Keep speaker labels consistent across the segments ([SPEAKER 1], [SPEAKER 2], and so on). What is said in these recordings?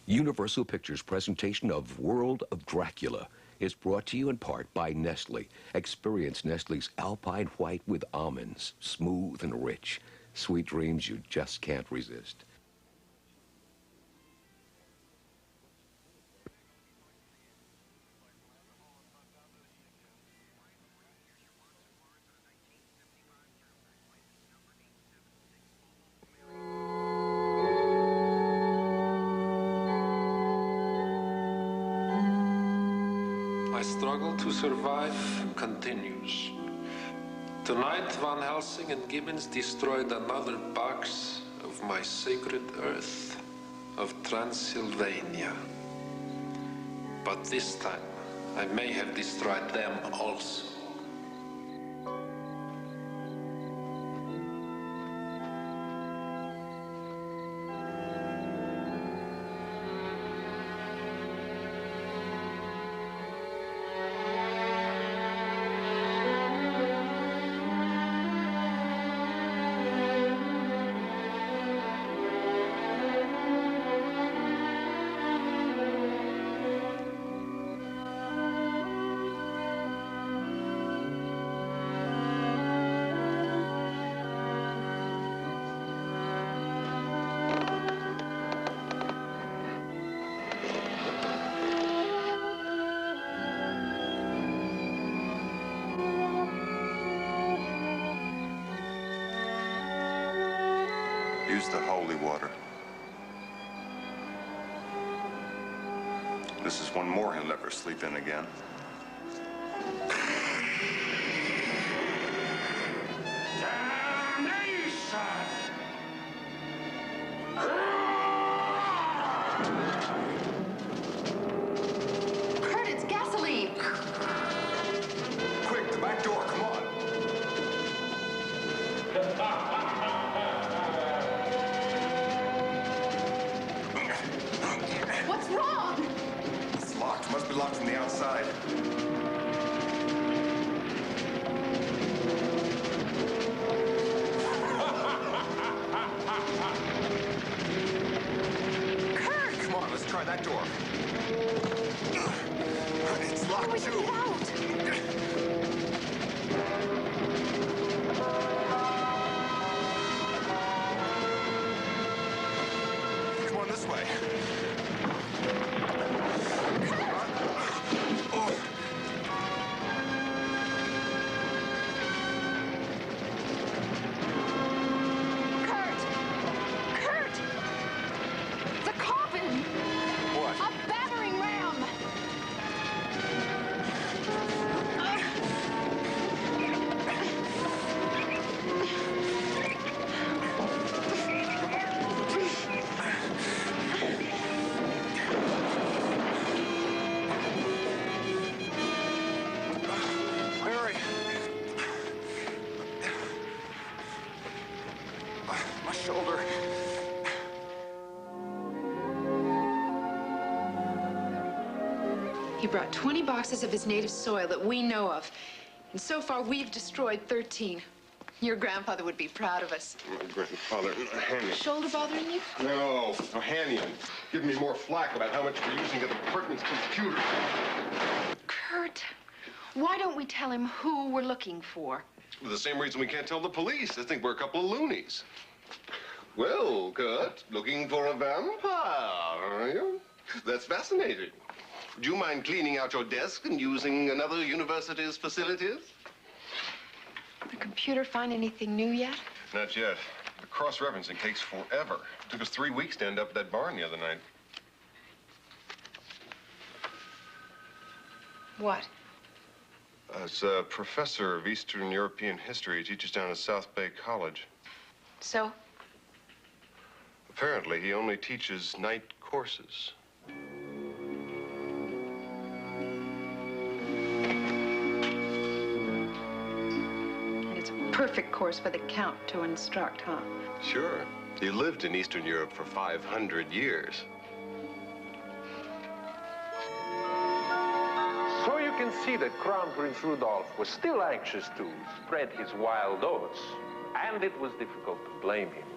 [SPEAKER 1] Universal Pictures' presentation of World of Dracula is brought to you in part by Nestle. Experience Nestle's Alpine White with almonds, smooth and rich. Sweet dreams you just can't resist.
[SPEAKER 2] My struggle to survive continues. Tonight, Van Helsing and Gibbons destroyed another box of my sacred earth of Transylvania. But this time, I may have destroyed them also.
[SPEAKER 3] Use the holy water. This is one more he'll never sleep in again.
[SPEAKER 4] Kurt, it's gasoline!
[SPEAKER 3] Quick, the back door, come on!
[SPEAKER 4] What's wrong?
[SPEAKER 3] It's locked. Must be locked from the outside.
[SPEAKER 4] Kurt!
[SPEAKER 3] Come on, let's try that door. It's locked,
[SPEAKER 4] How do we
[SPEAKER 3] too.
[SPEAKER 4] get out?
[SPEAKER 3] Come on, this way.
[SPEAKER 4] Kurt! Kurt! The coffin!
[SPEAKER 3] What?
[SPEAKER 4] A battering ram!
[SPEAKER 3] Mary! My shoulder.
[SPEAKER 5] He brought 20 boxes of his native soil that we know of. And so far, we've destroyed 13. Your grandfather would be proud of us.
[SPEAKER 6] My grandfather, Hannian.
[SPEAKER 5] Shoulder bothering you?
[SPEAKER 6] No, Hannian. Giving me more flack about how much we're using of the department's computer.
[SPEAKER 5] Kurt, why don't we tell him who we're looking for?
[SPEAKER 6] For the same reason we can't tell the police. They think we're a couple of loonies. Well, Kurt, looking for a vampire, are you? That's fascinating. Would you mind cleaning out your desk and using another university's facilities?
[SPEAKER 5] The computer find anything new yet?
[SPEAKER 6] Not yet. The cross-referencing takes forever. It took us 3 weeks to end up at that barn the other night.
[SPEAKER 5] What?
[SPEAKER 6] It's a professor of Eastern European history. He teaches down at South Bay College.
[SPEAKER 5] So?
[SPEAKER 6] Apparently, he only teaches night courses.
[SPEAKER 5] And it's a perfect course for the Count to instruct, huh?
[SPEAKER 6] Sure. He lived in Eastern Europe for 500 years.
[SPEAKER 7] So you can see that Crown Prince Rudolph was still anxious to spread his wild oats, and it was difficult to blame him.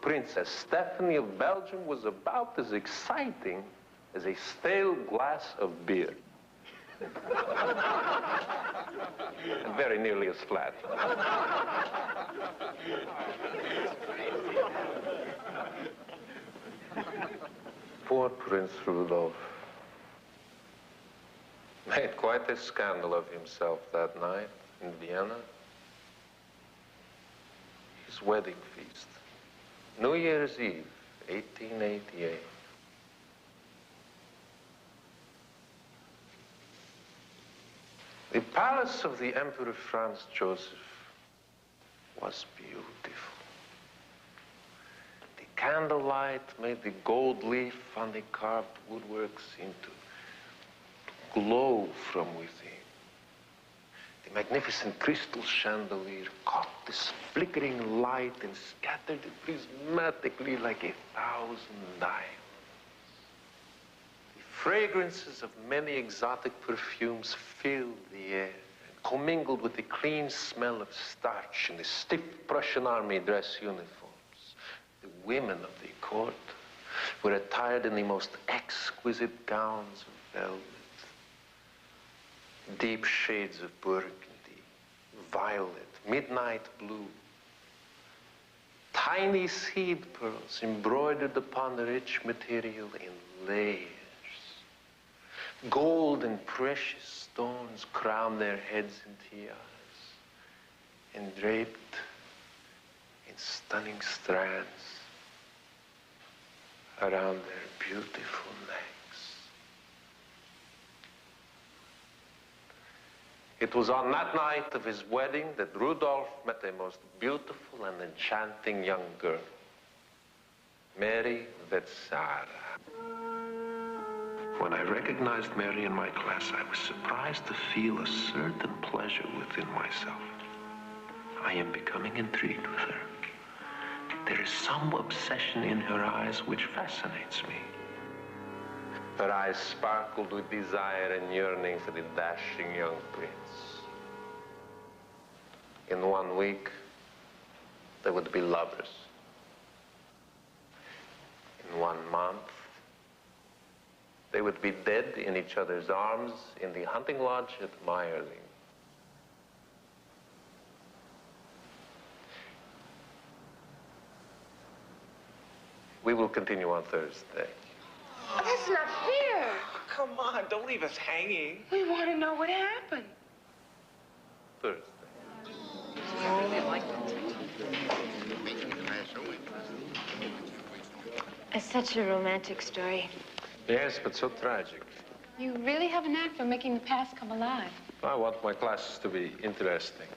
[SPEAKER 7] Princess Stephanie of Belgium was about as exciting as a stale glass of beer. And very nearly as flat. Poor Prince Rudolph made quite a scandal of himself that night in Vienna. His wedding feast, New Year's Eve, 1888. The palace of the Emperor Franz Joseph was beautiful. The candlelight made the gold leaf on the carved woodwork seem to glow from within. The magnificent crystal chandelier caught this flickering light and scattered it prismatically like 1,000 diamonds. The fragrances of many exotic perfumes filled the air and commingled with the clean smell of starch in the stiff Prussian army dress uniforms. The women of the court were attired in the most exquisite gowns of velvet. Deep shades of burgundy, violet, midnight blue. Tiny seed pearls embroidered upon the rich material in layers. Gold and precious stones crowned their heads and tiaras and draped in stunning strands around their beautiful necks. It was on that night of his wedding that Rudolph met a most beautiful and enchanting young girl, Mary Vetsara. When I recognized Mary in my class, I was surprised to feel a certain pleasure within myself. I am becoming intrigued with her. There is some obsession in her eyes which fascinates me. Her eyes sparkled with desire and yearning for the dashing young prince. In 1 week, they would be lovers. In 1 month, they would be dead in each other's arms in the hunting lodge at Meyerling. We will continue on Thursday.
[SPEAKER 4] That's not fair.
[SPEAKER 3] Come on, don't leave us hanging.
[SPEAKER 4] We want to know what happened.
[SPEAKER 7] Thursday.
[SPEAKER 5] It's such a romantic story.
[SPEAKER 7] Yes, but so tragic.
[SPEAKER 5] You really have a knack for making the past come alive.
[SPEAKER 7] I want my classes to be interesting.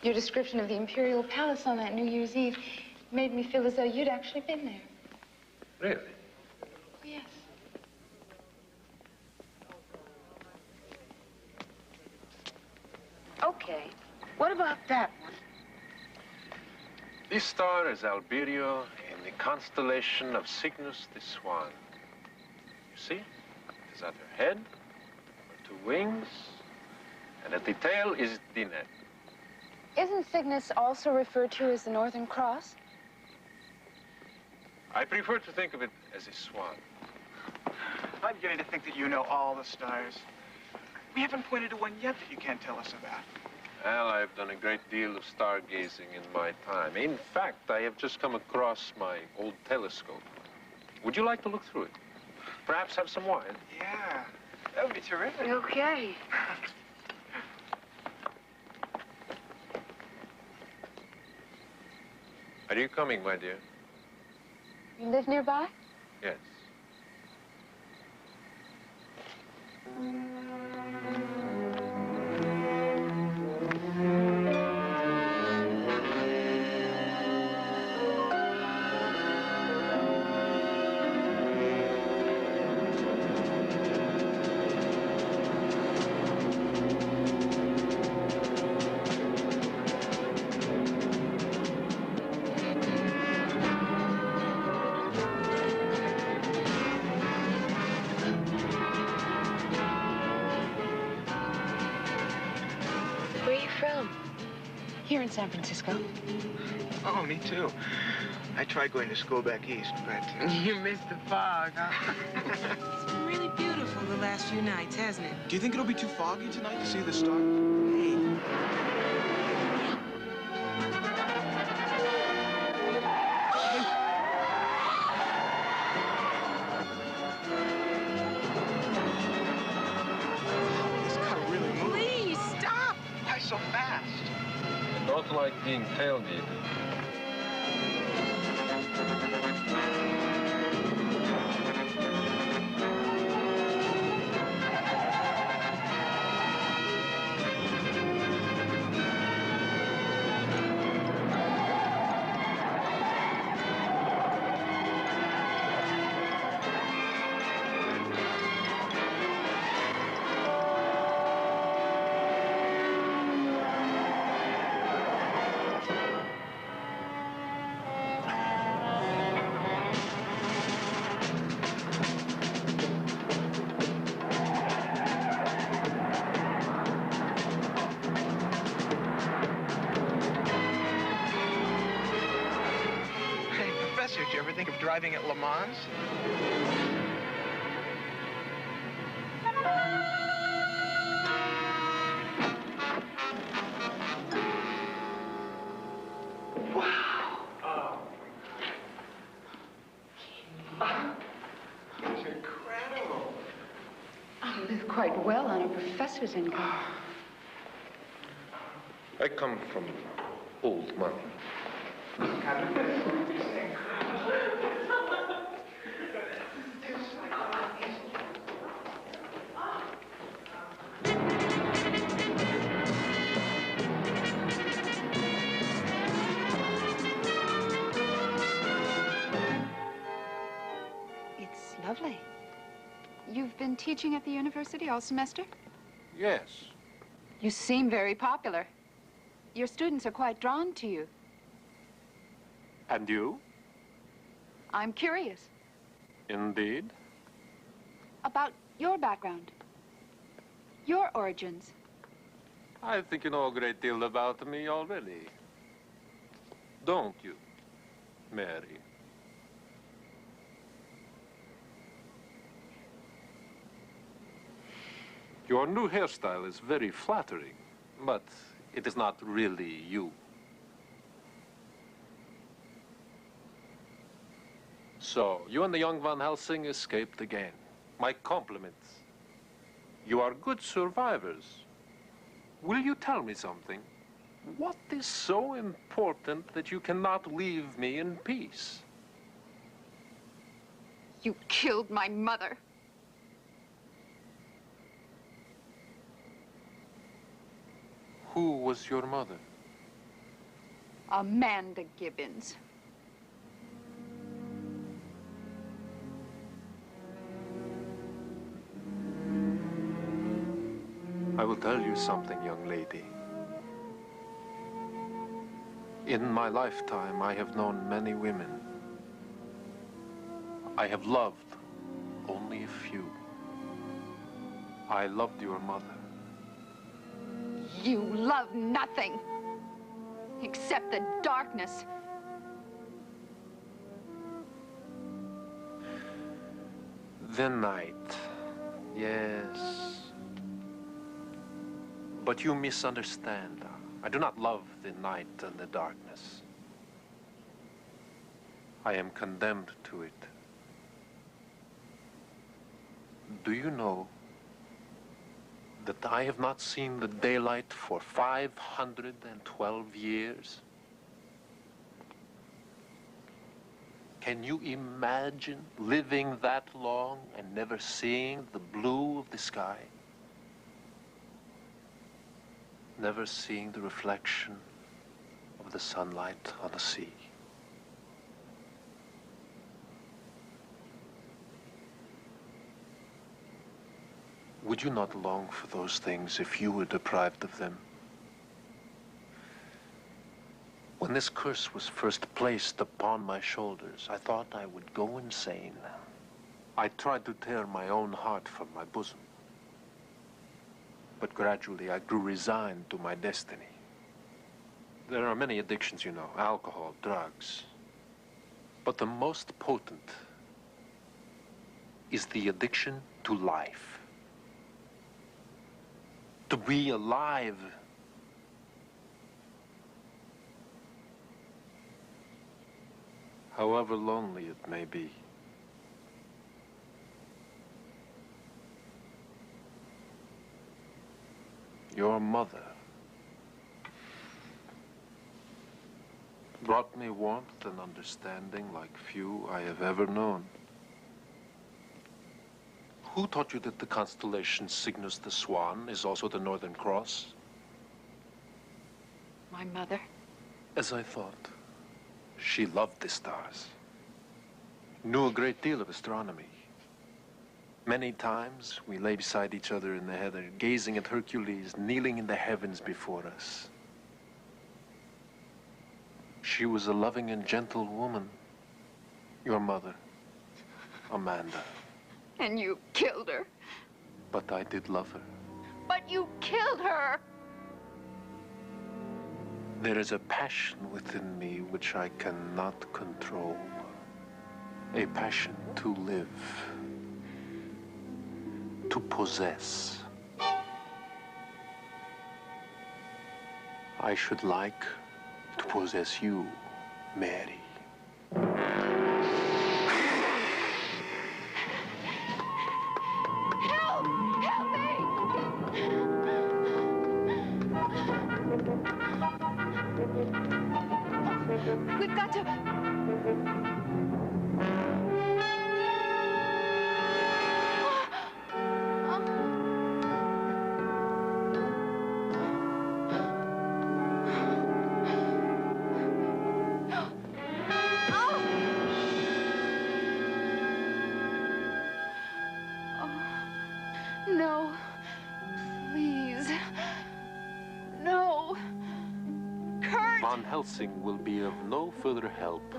[SPEAKER 5] Your description of the Imperial Palace on that New Year's Eve made me feel as though you'd actually been there.
[SPEAKER 7] Really?
[SPEAKER 5] Yes.
[SPEAKER 4] Okay. What about that one?
[SPEAKER 7] This star is Alberio in the constellation of Cygnus the Swan. You see? It is at her head, her 2 wings, and at the tail is the net.
[SPEAKER 5] Isn't Cygnus also referred to as the Northern Cross?
[SPEAKER 7] I prefer to think of it as a swan.
[SPEAKER 3] I'm beginning to think that you know all the stars. We haven't pointed to one yet that you can't tell us about.
[SPEAKER 7] Well, I've done a great deal of stargazing in my time. In fact, I have just come across my old telescope. Would you like to look through it? Perhaps have some wine?
[SPEAKER 3] Yeah, that would be terrific.
[SPEAKER 4] Okay.
[SPEAKER 7] Are you coming, my dear?
[SPEAKER 5] You live nearby?
[SPEAKER 7] Yes.
[SPEAKER 5] Here in San Francisco.
[SPEAKER 3] Oh, me too. I tried going to school back east, but...
[SPEAKER 8] You missed the fog, huh?
[SPEAKER 9] It's been really beautiful the last few nights, hasn't it?
[SPEAKER 3] Do you think it'll be too foggy tonight to see the stars? Hey. This car really moves.
[SPEAKER 9] Please, stop!
[SPEAKER 3] Why so fast?
[SPEAKER 2] I don't like being tailgated.
[SPEAKER 3] Hey, Professor, did you ever think of driving at Le Mans?
[SPEAKER 6] It's incredible.
[SPEAKER 4] I live quite well on a professor's income.
[SPEAKER 2] I come from old money.
[SPEAKER 5] It's lovely. You've been teaching at the university all semester?
[SPEAKER 2] Yes.
[SPEAKER 5] You seem very popular. Your students are quite drawn to you.
[SPEAKER 2] And you?
[SPEAKER 5] I'm curious
[SPEAKER 2] Indeed.
[SPEAKER 5] about your background, your origins.
[SPEAKER 2] I think you know a great deal about me already. Don't you, Mary? Your new hairstyle is very flattering, but it is not really you. So, you and the young Van Helsing escaped again. My compliments. You are good survivors. Will you tell me something? What is so important that you cannot leave me in peace?
[SPEAKER 5] You killed my mother.
[SPEAKER 2] Who was your mother?
[SPEAKER 5] Amanda Gibbons.
[SPEAKER 2] I will tell you something, young lady. In my lifetime, I have known many women. I have loved only a few. I loved your mother.
[SPEAKER 5] You love nothing except the darkness.
[SPEAKER 2] The night. Yes. But you misunderstand. I do not love the night and the darkness. I am condemned to it. Do you know that I have not seen the daylight for 512 years? Can you imagine living that long and never seeing the blue of the sky? Never seeing the reflection of the sunlight on the sea? Would you not long for those things if you were deprived of them? When this curse was first placed upon my shoulders, I thought I would go insane. I tried to tear my own heart from my bosom. But gradually I grew resigned to my destiny. There are many addictions, you know, alcohol, drugs. But the most potent is the addiction to life. To be alive. However lonely it may be. Your mother brought me warmth and understanding like few I have ever known. Who taught you that the constellation Cygnus the Swan is also the Northern Cross?
[SPEAKER 4] My mother?
[SPEAKER 2] As I thought. She loved the stars. Knew a great deal of astronomy. Many times we lay beside each other in the heather, gazing at Hercules kneeling in the heavens before us. She was a loving and gentle woman. Your mother, Amanda.
[SPEAKER 4] And you killed her.
[SPEAKER 2] But I did love her.
[SPEAKER 4] But you killed her!
[SPEAKER 2] There is a passion within me which I cannot control. A passion to live. To possess. I should like to possess you, Mary.
[SPEAKER 4] Help! Help me! We've got to... No. Please. No. Kurt!
[SPEAKER 2] Van Helsing will be of no further help.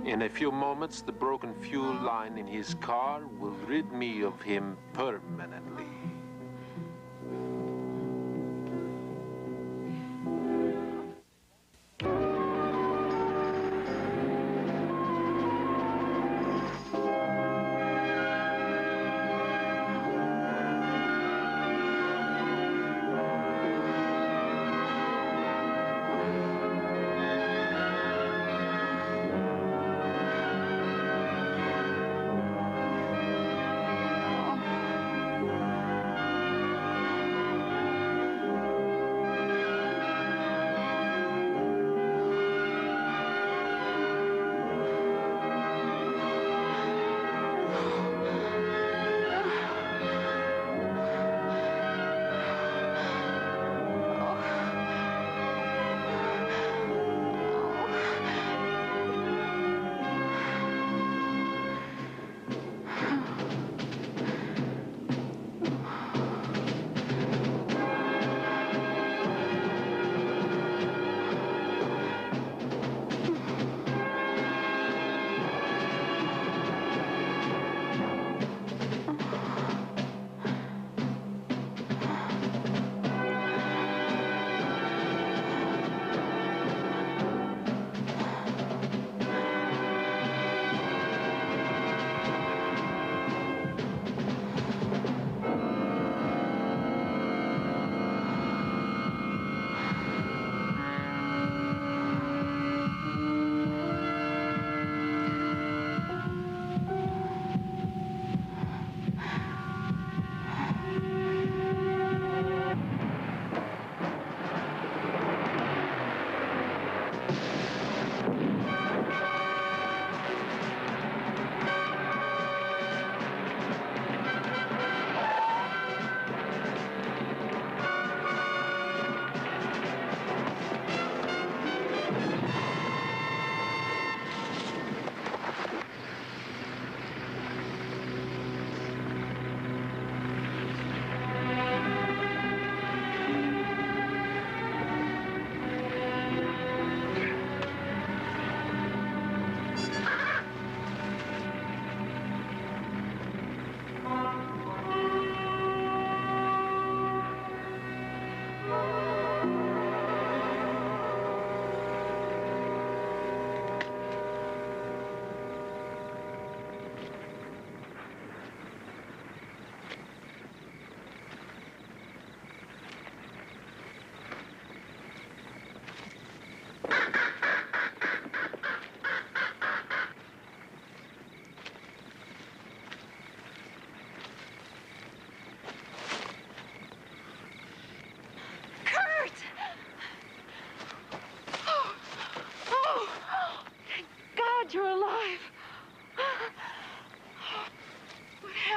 [SPEAKER 2] In a few moments, the broken fuel line in his car will rid me of him permanently.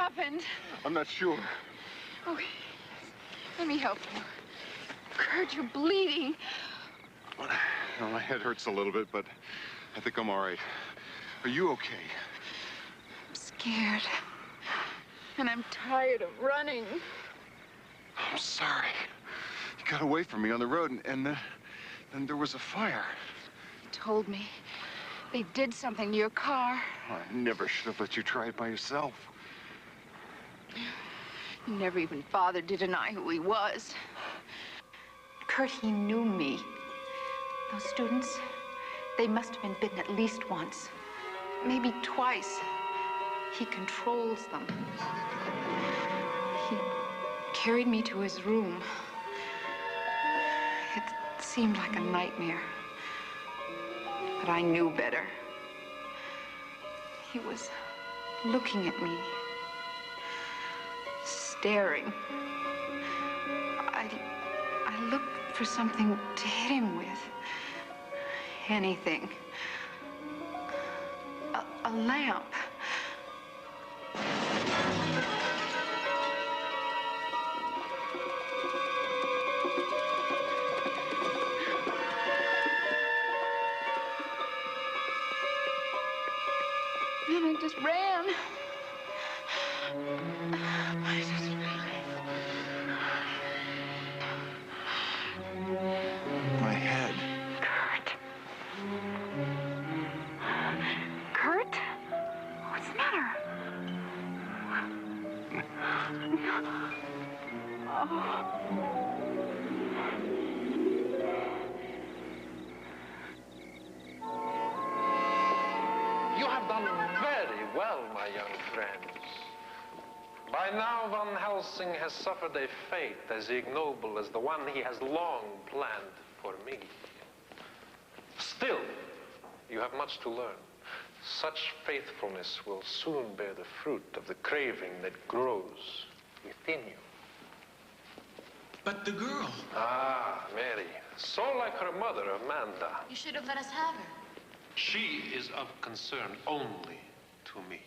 [SPEAKER 5] happened?
[SPEAKER 6] I'm not sure.
[SPEAKER 5] Okay. Let me help you. Kurt, you're bleeding.
[SPEAKER 6] Well, my head hurts a little bit, but I think I'm all right. Are you okay?
[SPEAKER 5] I'm scared. And I'm tired of running.
[SPEAKER 6] I'm sorry. You got away from me on the road, and then there was a fire.
[SPEAKER 5] You told me they did something to your car.
[SPEAKER 6] I never should have let you try it by yourself.
[SPEAKER 5] You never even bothered to deny who he was.
[SPEAKER 4] Kurt, he knew me. Those students, they must have been bitten at least once, maybe twice. He controls them. He carried me to his room. It seemed like a nightmare, but I knew better. He was looking at me, staring. I looked for something to hit him with. Anything. A lamp.
[SPEAKER 5] And I just ran.
[SPEAKER 6] My head.
[SPEAKER 5] Kurt? What's the matter?
[SPEAKER 2] You have done very well, my young friends. By now, Van Helsing has suffered a fate as ignoble as the one he has long planned for me. Still, you have much to learn. Such faithfulness will soon bear the fruit of the craving that grows within you.
[SPEAKER 10] But the girl.
[SPEAKER 2] Ah, Mary. So like her mother, Amanda.
[SPEAKER 11] You should have let us have her.
[SPEAKER 2] She is of concern only to me.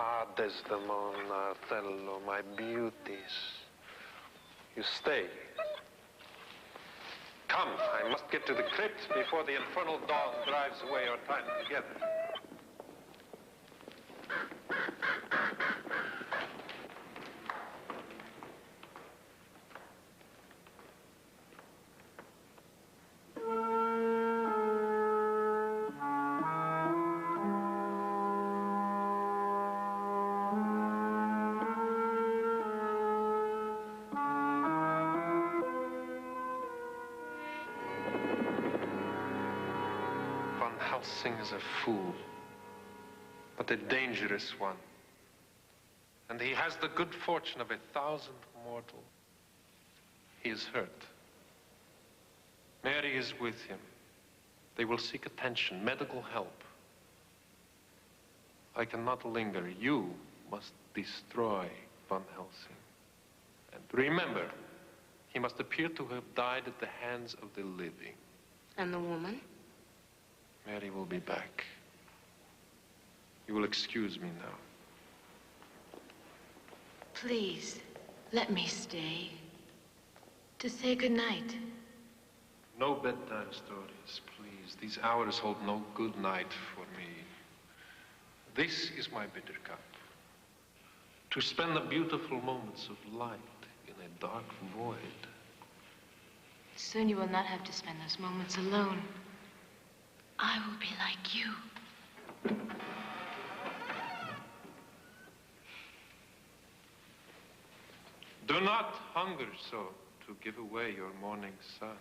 [SPEAKER 2] Ah, Desdemona, Othello, my beauties. You stay. Come, I must get to the crypt before the infernal dawn drives away our time together. Helsing is a fool, but a dangerous one. And he has the good fortune of 1,000 mortal. He is hurt. Mary is with him. They will seek attention, medical help. I cannot linger. You must destroy Van Helsing. And remember, he must appear to have died at the hands of the living.
[SPEAKER 11] And the woman?
[SPEAKER 2] Mary will be back. You will excuse me now.
[SPEAKER 11] Please, let me stay. To say goodnight.
[SPEAKER 2] No bedtime stories, please. These hours hold no good night for me. This is my bitter cup. To spend the beautiful moments of light in a dark void.
[SPEAKER 11] Soon you will not have to spend those moments alone. I will be like you.
[SPEAKER 2] Do not hunger so to give away your morning sun.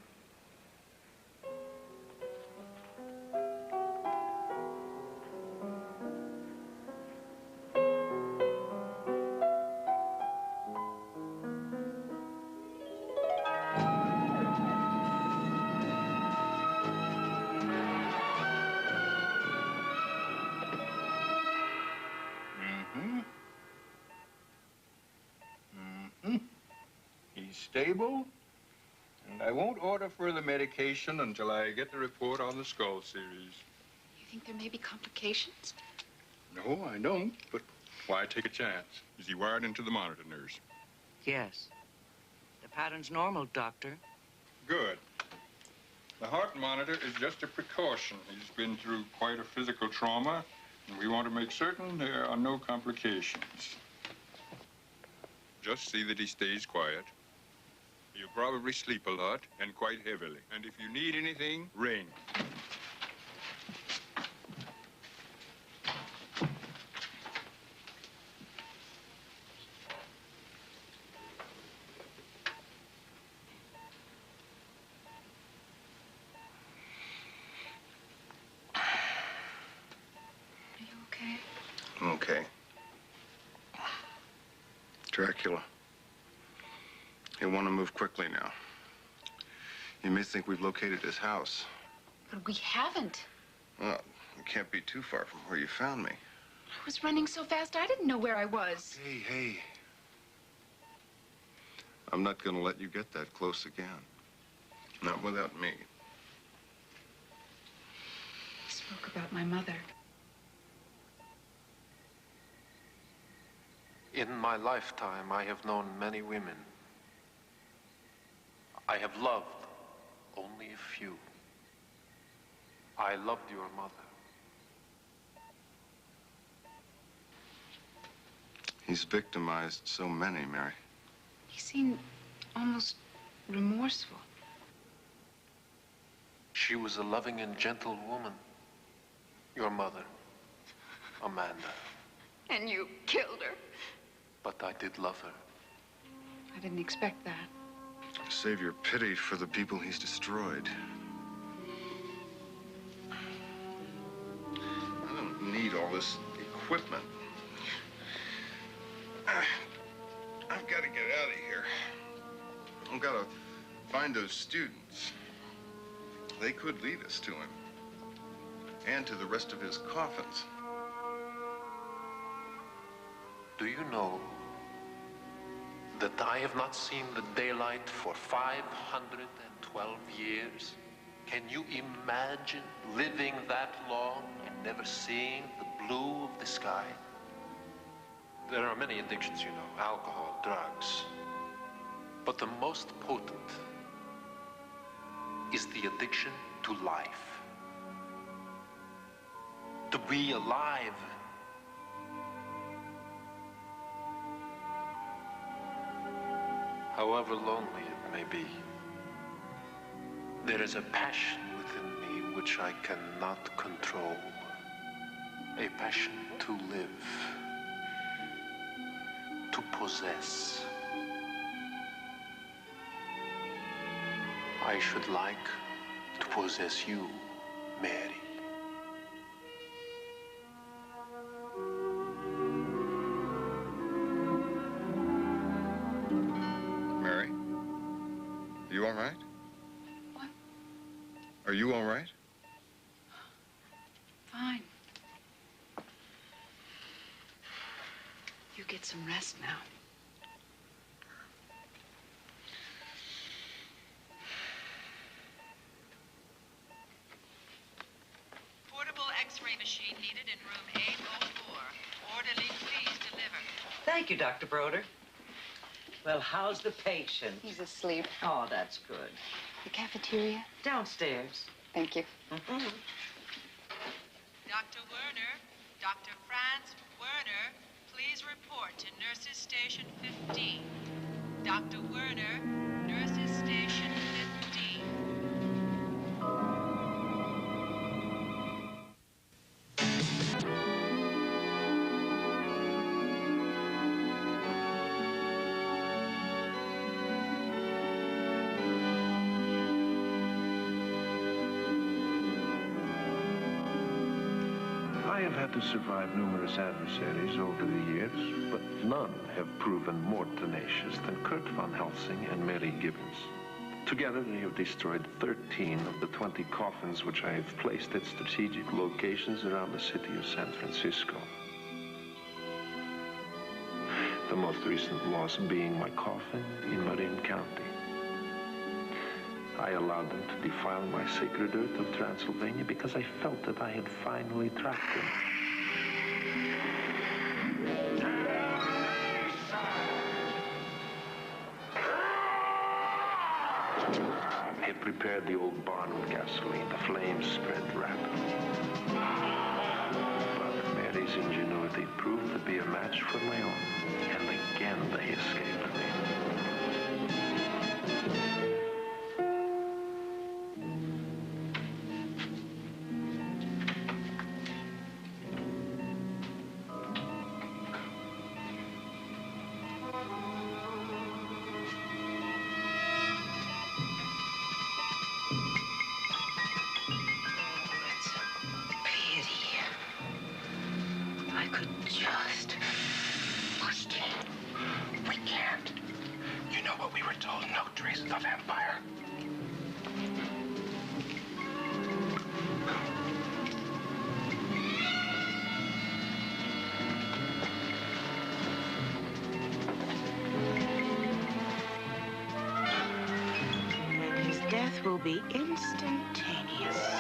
[SPEAKER 12] He's stable, and I won't order further medication until I get the report on the skull series.
[SPEAKER 11] You
[SPEAKER 4] may be complications?
[SPEAKER 12] No, I don't, but why take a chance? Is he wired into the monitor, nurse?
[SPEAKER 13] Yes. The pattern's normal, Doctor.
[SPEAKER 12] Good. The heart monitor is just a precaution. He's been through quite a physical trauma, and we want to make certain there are no complications. Just see that he stays quiet. He'll probably sleep a lot and quite heavily. And if you need anything, ring.
[SPEAKER 6] Okay. Dracula. He'll want to move quickly now. He may think we've located his house.
[SPEAKER 4] But we haven't.
[SPEAKER 6] Well, it can't be too far from where you found me.
[SPEAKER 4] I was running so fast, I didn't know where I was.
[SPEAKER 6] Hey. I'm not going to let you get that close again. Not without me.
[SPEAKER 4] He spoke about my mother.
[SPEAKER 2] In my lifetime, I have known many women. I have loved only a few. I loved your mother.
[SPEAKER 6] He's victimized so many, Mary.
[SPEAKER 4] He seemed almost remorseful.
[SPEAKER 2] She was a loving and gentle woman. Your mother, Amanda.
[SPEAKER 4] And you killed her.
[SPEAKER 2] But I did love her.
[SPEAKER 4] I didn't expect that.
[SPEAKER 6] Save your pity for the people he's destroyed. I don't need all this equipment. I've got to get out of here. I've got to find those students. They could lead us to him. And to the rest of his coffins.
[SPEAKER 2] Do you know that I have not seen the daylight for 512 years? Can you imagine living that long and never seeing the blue of the sky? There are many addictions, you know, alcohol, drugs. But the most potent is the addiction to life. To be alive. However lonely it may be, there is a passion within me which I cannot control. A passion to live, to possess. I should like to possess you, Mary.
[SPEAKER 6] Mary? You all right?
[SPEAKER 4] What?
[SPEAKER 6] Are you all right?
[SPEAKER 4] Fine. You get some rest now.
[SPEAKER 14] Portable X-ray machine needed in room 804. Orderly, please deliver.
[SPEAKER 13] Thank you, Dr. Broder. Well, how's the patient?
[SPEAKER 4] He's asleep.
[SPEAKER 13] Oh, that's good.
[SPEAKER 4] The cafeteria?
[SPEAKER 13] Downstairs.
[SPEAKER 4] Thank you.
[SPEAKER 14] Dr. Werner, Dr. Franz Werner, please report to Nurses Station 15. Dr. Werner, Nurses Station 15.
[SPEAKER 7] I have had to survive numerous adversaries over the years, but none have proven more tenacious than Kurt Van Helsing and Mary Gibbons. Together, they have destroyed 13 of the 20 coffins which I have placed at strategic locations around the city of San Francisco. The most recent loss being my coffin in Marin County. I allowed them to defile my sacred earth of Transylvania because I felt that I had finally trapped them. I had prepared the old barn with gasoline. The flames spread rapidly. But Mary's ingenuity proved to be a match for my own. And again they escaped me.
[SPEAKER 9] Death will be instantaneous.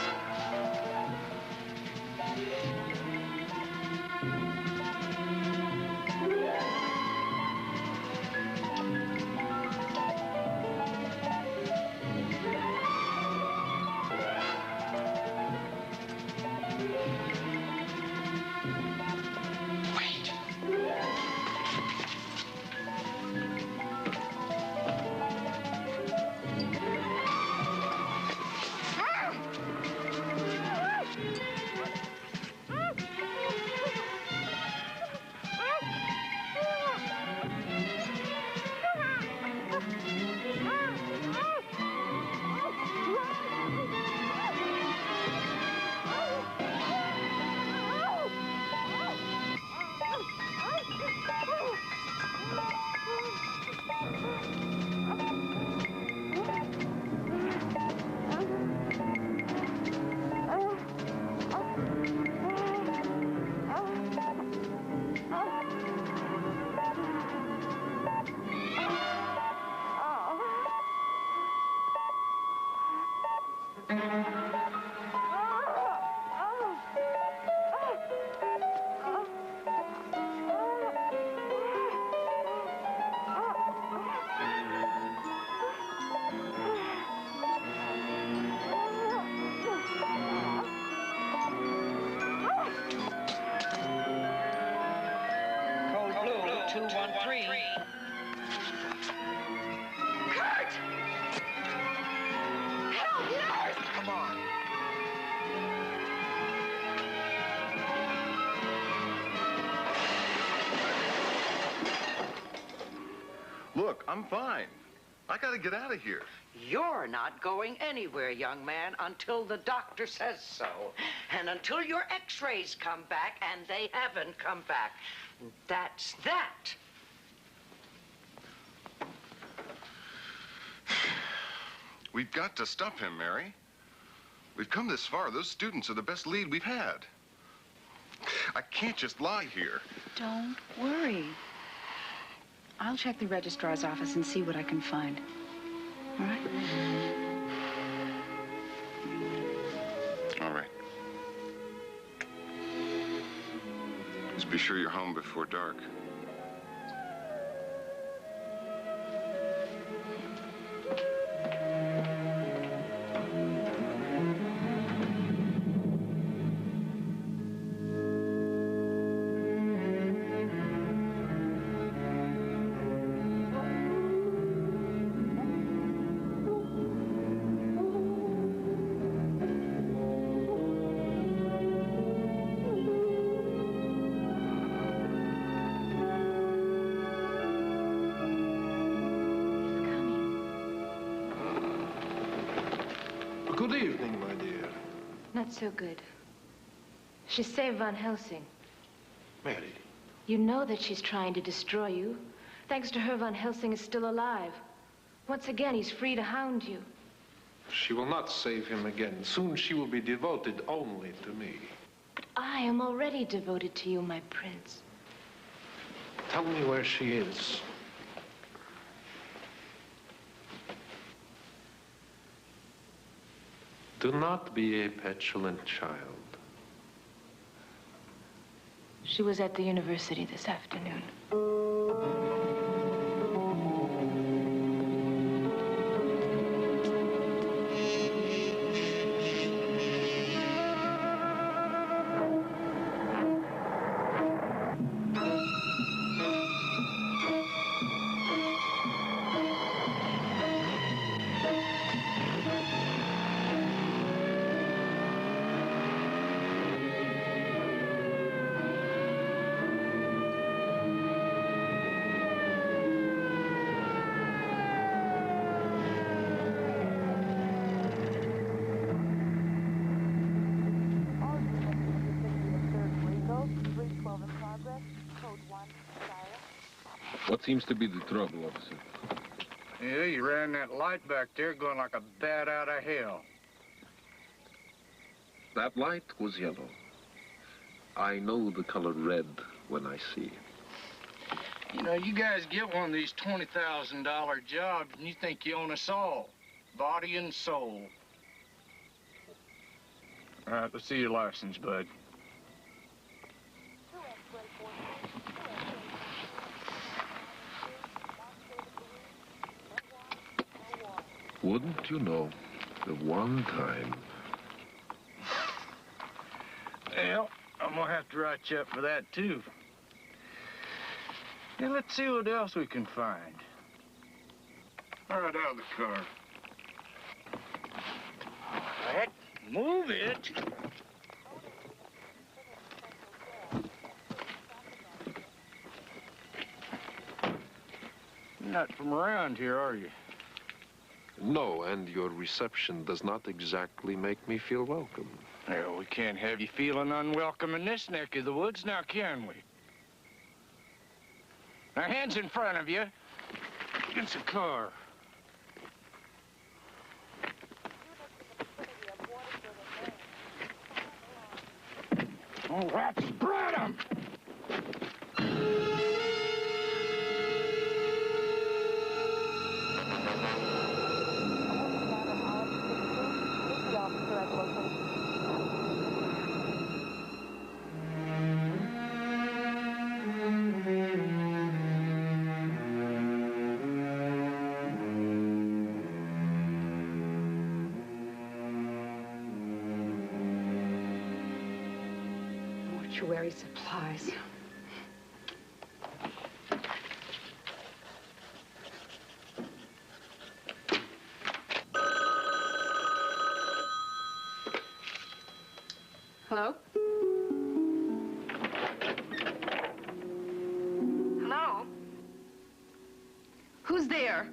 [SPEAKER 6] Look, I'm fine. I gotta get out of here.
[SPEAKER 13] You're not going anywhere, young man, until the doctor says so. And until your x-rays come back, and they haven't come back. That's that.
[SPEAKER 6] We've got to stop him, Mary. We've come this far. Those students are the best lead we've had. I can't just lie here.
[SPEAKER 4] Don't worry. I'll check the registrar's office and see what I can find. All right?
[SPEAKER 6] All right. Just be sure you're home before dark.
[SPEAKER 10] Good evening, my dear.
[SPEAKER 11] Not so good. She saved Van Helsing.
[SPEAKER 10] Mary.
[SPEAKER 11] You know that she's trying to destroy you. Thanks to her, Van Helsing is still alive. Once again, he's free to hound you.
[SPEAKER 10] She will not save him again. Soon she will be devoted only to me.
[SPEAKER 11] But I am already devoted to you, my prince.
[SPEAKER 10] Tell me where she is.
[SPEAKER 2] Do not be a petulant child.
[SPEAKER 11] She was at the university this afternoon.
[SPEAKER 12] What seems to be the trouble, officer?
[SPEAKER 8] Yeah, you ran that light back there going like a bat out of hell.
[SPEAKER 7] That light was yellow. I know the color red when I see it.
[SPEAKER 8] You know, you guys get one of these $20,000 jobs and you think you own us all, body and soul. All right, let's see your license, bud.
[SPEAKER 7] Wouldn't you know, the one time...
[SPEAKER 8] Well, I'm gonna have to write you up for that, too. Now, let's see what else we can find. All right, out of the car. All right, move it. You're not from around here, are you?
[SPEAKER 2] No, and your reception does not exactly make me feel welcome.
[SPEAKER 8] Well, we can't have you feeling unwelcome in this neck of the woods, now can we? Now, hands in front of you. Against the car. All right, spread 'em!
[SPEAKER 4] Mortuary supplies. Hello? Hello? Who's there?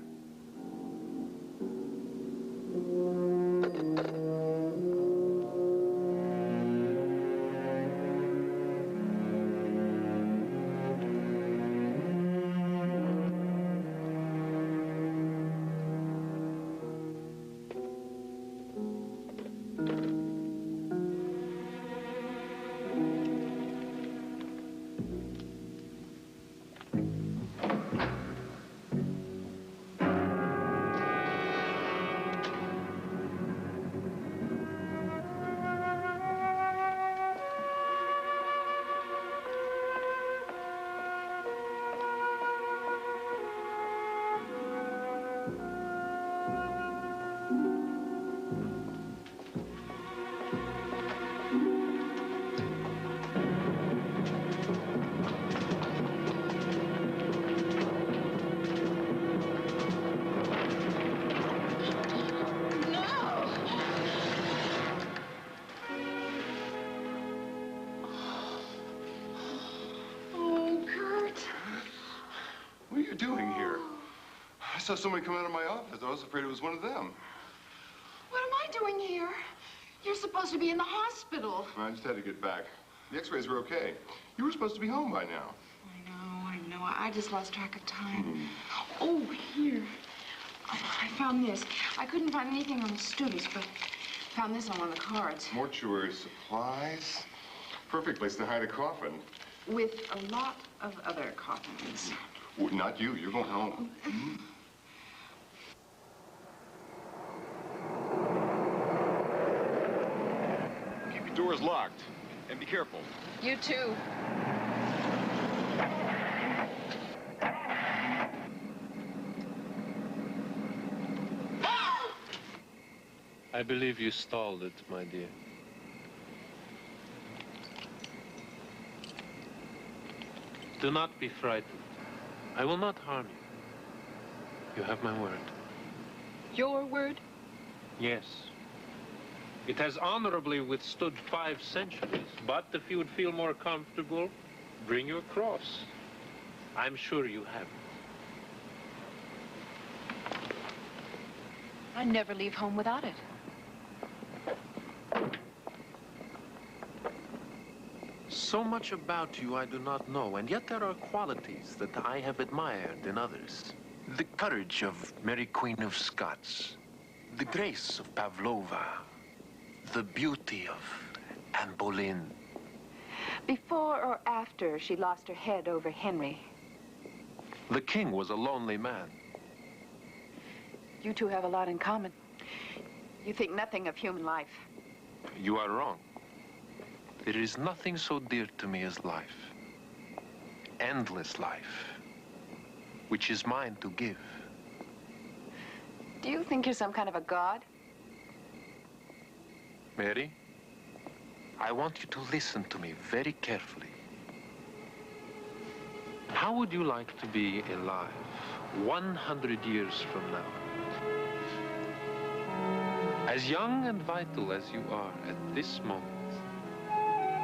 [SPEAKER 6] What are you doing here? I saw somebody come out of my office. I was afraid it was one of them.
[SPEAKER 4] What am I doing here? You're supposed to be in the hospital.
[SPEAKER 6] I just had to get back. The x-rays were okay. You were supposed to be home by now.
[SPEAKER 4] I know. I just lost track of time. Oh, here. I found this. I couldn't find anything on the students, but found this on one of the cards.
[SPEAKER 6] Mortuary supplies. Perfect place to hide a coffin.
[SPEAKER 4] With a lot of other coffins.
[SPEAKER 6] Well, not you. You're going home.
[SPEAKER 15] door's locked. And be careful.
[SPEAKER 5] You too.
[SPEAKER 10] I believe you stalled it, my dear. Do not be frightened. I will not harm you. You have my word.
[SPEAKER 5] Your word?
[SPEAKER 10] Yes. It has honorably withstood 5 centuries, but if you would feel more comfortable, bring your cross. I'm sure you have it.
[SPEAKER 5] I never leave home without it.
[SPEAKER 10] So much about you I do not know, and yet there are qualities that I have admired in others. The courage of Mary Queen of Scots, the grace of Pavlova, the beauty of Anne Boleyn.
[SPEAKER 4] Before or after she lost her head over Henry?
[SPEAKER 10] The king was a lonely man.
[SPEAKER 4] You two have a lot in common. You think nothing of human life.
[SPEAKER 10] You are wrong. There is nothing so dear to me as life. Endless life, which is mine to give.
[SPEAKER 4] Do you think you're some kind of a god?
[SPEAKER 10] Mary, I want you to listen to me very carefully. How would you like to be alive 100 years from now? As young and vital as you are at this moment,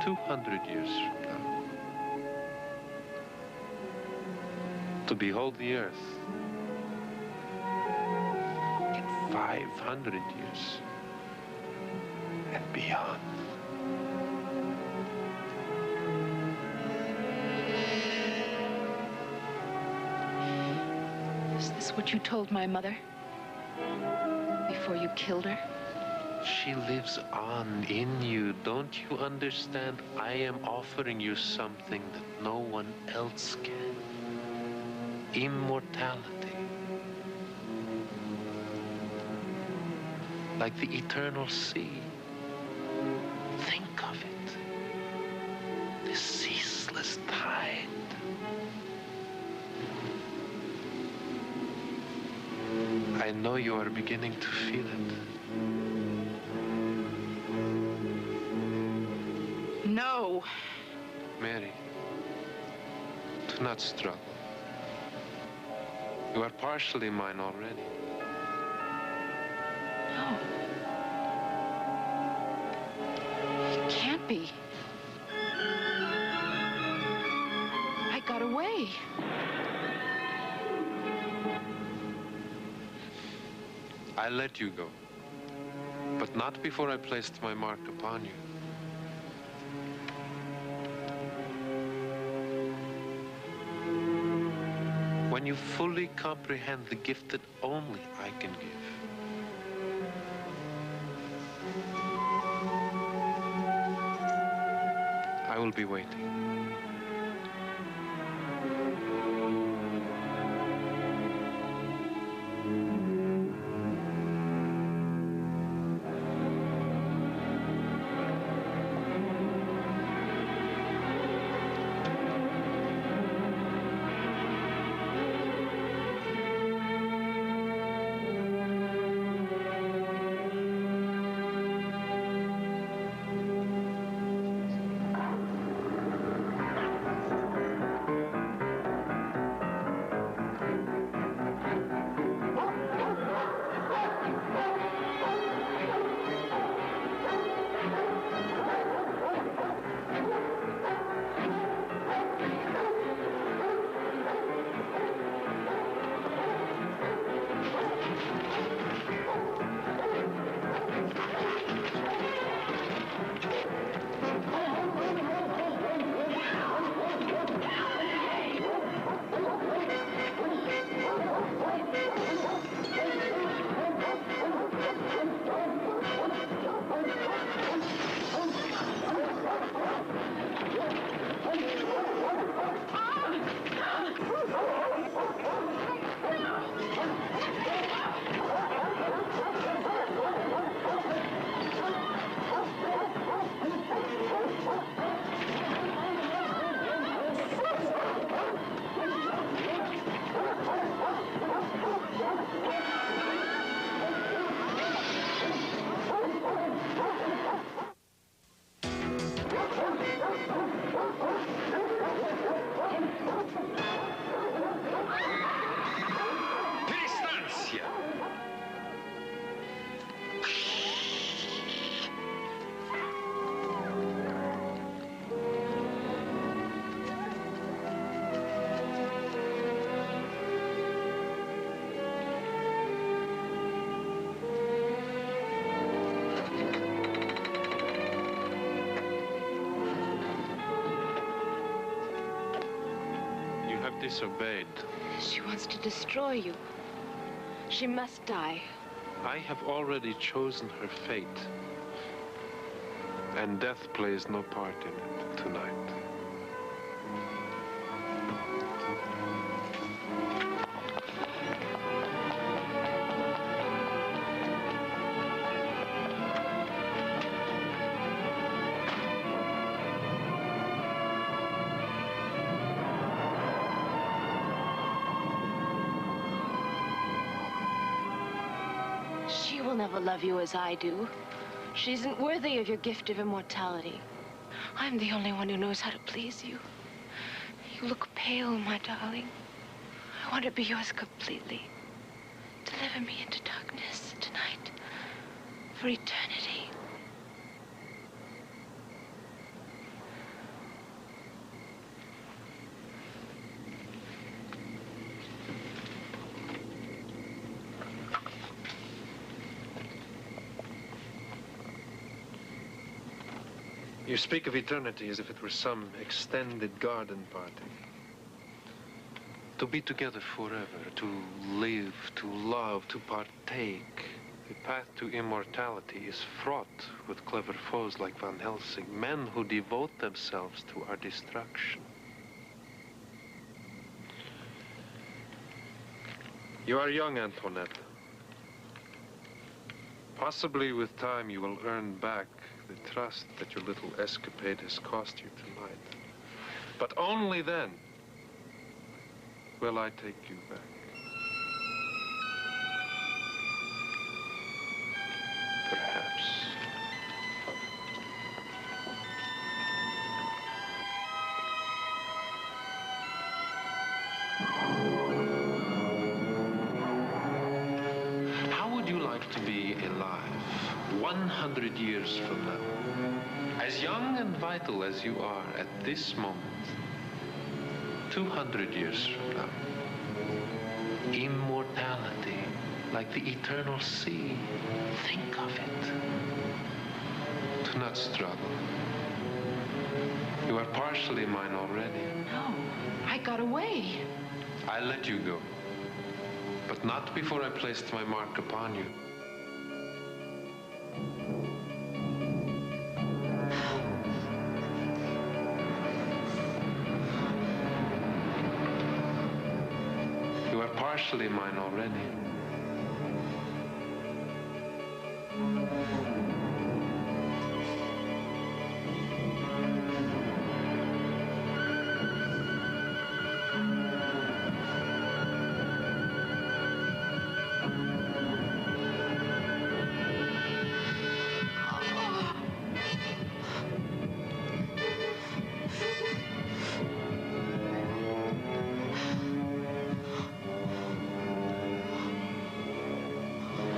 [SPEAKER 10] 200 years from now. To behold the earth in 500 years and beyond.
[SPEAKER 5] Is this what you told my mother? Before you killed her?
[SPEAKER 10] She lives on in you. Don't you understand? I am offering you something that no one else can. Immortality. Like the eternal sea. Think of it. The ceaseless tide. I know you are beginning to feel it.
[SPEAKER 5] No.
[SPEAKER 10] Mary, do not struggle. You are partially mine already.
[SPEAKER 5] No. It can't be. I got away.
[SPEAKER 10] I let you go, but not before I placed my mark upon you. When you fully comprehend the gift that only I can give. I will be waiting. Перестанься! You have disobeyed.
[SPEAKER 11] She wants to destroy you. She must die.
[SPEAKER 10] I have already chosen her fate. And death plays no part in it tonight.
[SPEAKER 11] She will never love you as I do. She isn't worthy of your gift of immortality. I'm the only one who knows how to please you. You look pale, my darling. I want to be yours completely. Deliver me into darkness tonight, for eternity.
[SPEAKER 10] You speak of eternity as if it were some extended garden party. To be together forever, to live, to love, to partake. The path to immortality is fraught with clever foes like Van Helsing, men who devote themselves to our destruction. You are young, Antoinette. Possibly with time you will earn back the trust that your little escapade has cost you tonight. But only then will I take you back. Perhaps. How would you like to be alive 100 years from now? As young and vital as you are at this moment, 200 years from now. Immortality, like the eternal sea. Think of it. Do not struggle. You are partially mine already.
[SPEAKER 4] No, I got away.
[SPEAKER 10] I let you go, but not before I placed my mark upon you. You are partially mine already.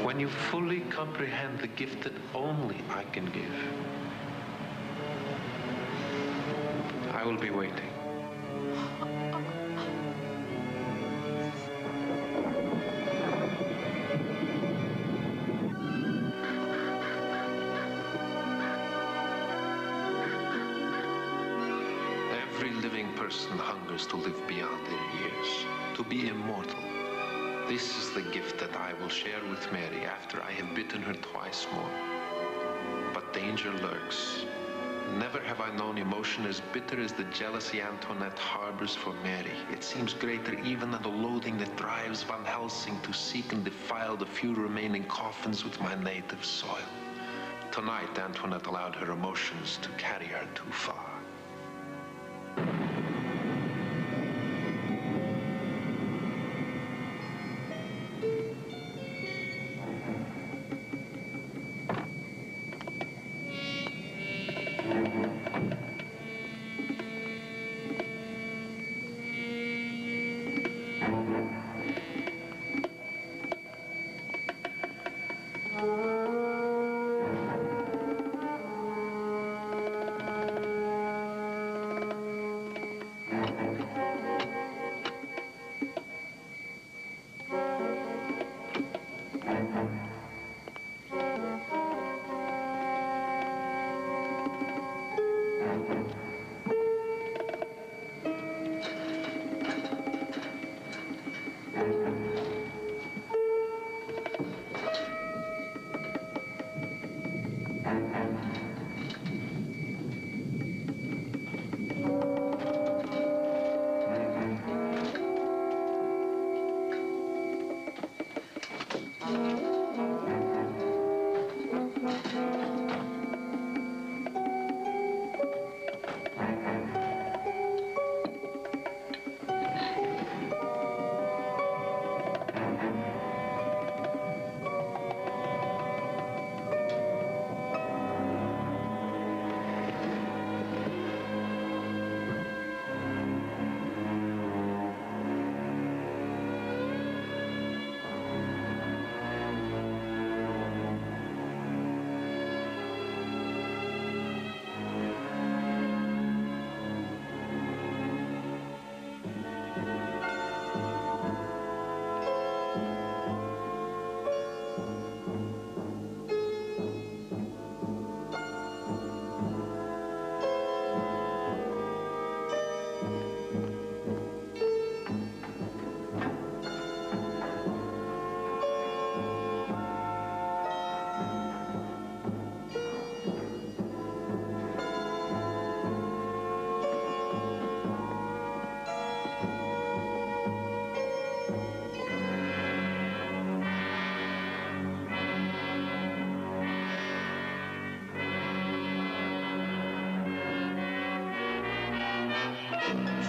[SPEAKER 10] When you fully comprehend the gift that only I can give, I will be waiting. Every living person hungers to live beyond their years, to be immortal. This is the gift that I will share with Mary after I have bitten her twice more. But danger lurks. Never have I known emotion as bitter as the jealousy Antoinette harbors for Mary. It seems greater even than the loathing that drives Van Helsing to seek and defile the few remaining coffins with my native soil. Tonight, Antoinette allowed her emotions to carry her too far.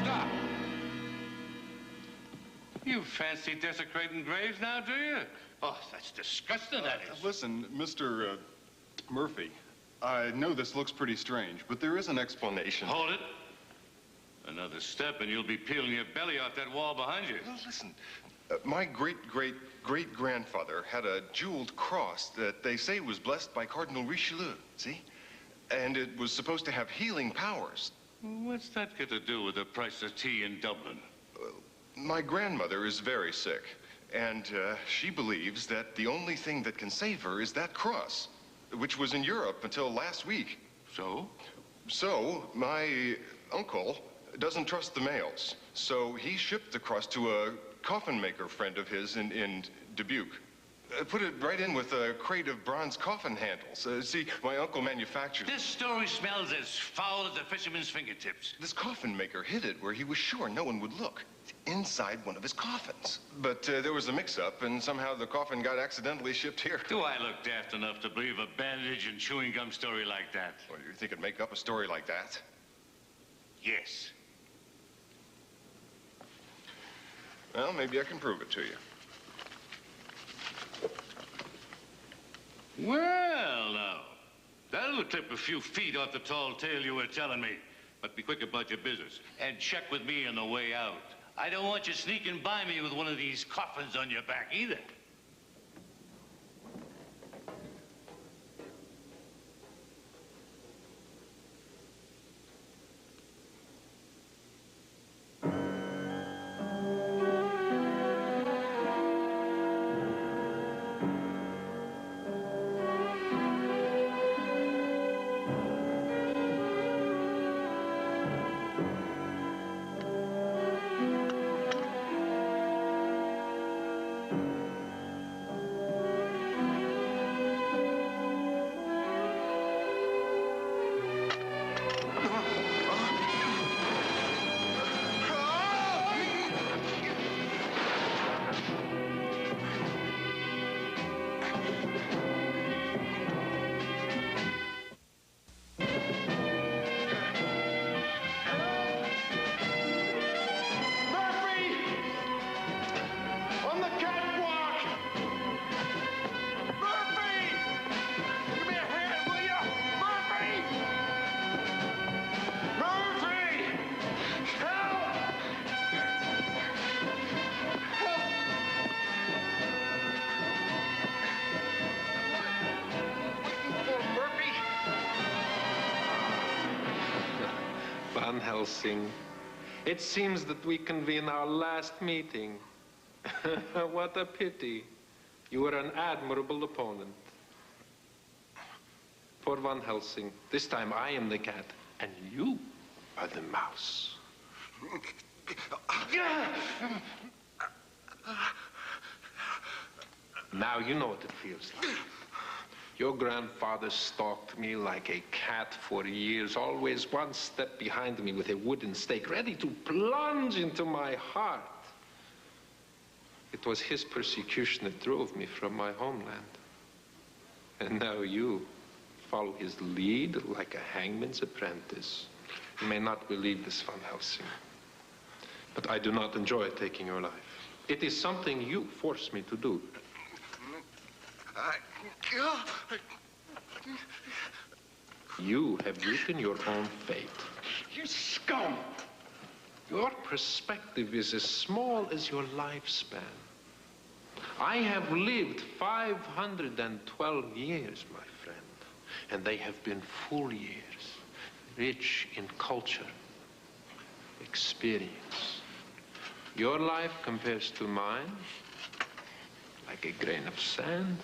[SPEAKER 16] Stop! You fancy desecrating graves now, do you? Oh, that's disgusting, that is.
[SPEAKER 17] Listen, Mr. Murphy, I know this looks pretty strange, but there is an explanation.
[SPEAKER 16] Hold it. Another step and you'll be peeling your belly off that wall behind you.
[SPEAKER 6] Well, listen, my great-great-great-grandfather had a jeweled cross that they say was blessed by Cardinal Richelieu, see? And it was supposed to have healing powers.
[SPEAKER 16] What's that got to do with the price of tea in Dublin?
[SPEAKER 6] My grandmother is very sick, and she believes that the only thing that can save her is that cross, which was in Europe until last week.
[SPEAKER 16] So?
[SPEAKER 6] So, my uncle doesn't trust the mails, so he shipped the cross to a coffin maker friend of his in Dubuque. Put it right in with a crate of bronze coffin handles. See, my uncle manufactured...
[SPEAKER 16] This story smells as foul as a fisherman's fingertips.
[SPEAKER 6] This coffin maker hid it where he was sure no one would look. Inside one of his coffins. But there was a mix-up, and somehow the coffin got accidentally shipped here.
[SPEAKER 16] Do I look daft enough to believe a bandage and chewing gum story like that?
[SPEAKER 6] Well, you think I'd make up a story like that?
[SPEAKER 16] Yes.
[SPEAKER 6] Well, maybe I can prove it to you.
[SPEAKER 16] Well, now, that'll clip a few feet off the tall tale you were telling me. But be quick about your business, and check with me on the way out. I don't want you sneaking by me with one of these coffins on your back either.
[SPEAKER 2] Van Helsing, it seems that we convene our last meeting. What a pity. You were an admirable opponent. For Van Helsing, this time I am the cat, and you are the mouse. Now you know what it feels like. Your grandfather stalked me like a cat for years, always one step behind me with a wooden stake, ready to plunge into my heart. It was his persecution that drove me from my homeland. And now you follow his lead like a hangman's apprentice. You may not believe this, Van Helsing, but I do not enjoy taking your life. It is something you force me to do. You have written your own fate. You scum! Your perspective is as small as your lifespan. I have lived 512 years, my friend, and they have been full years, rich in culture, experience. Your life compares to mine like a grain of sand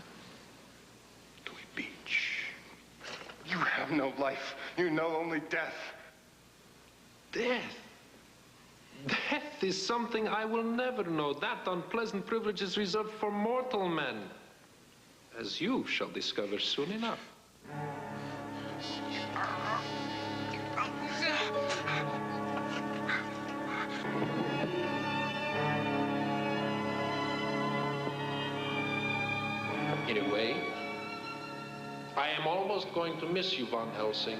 [SPEAKER 2] to a beach.
[SPEAKER 17] You have no life. You know only death.
[SPEAKER 2] Death? Death is something I will never know. That unpleasant privilege is reserved for mortal men, as you shall discover soon enough. In a way, I am almost going to miss you, Van Helsing.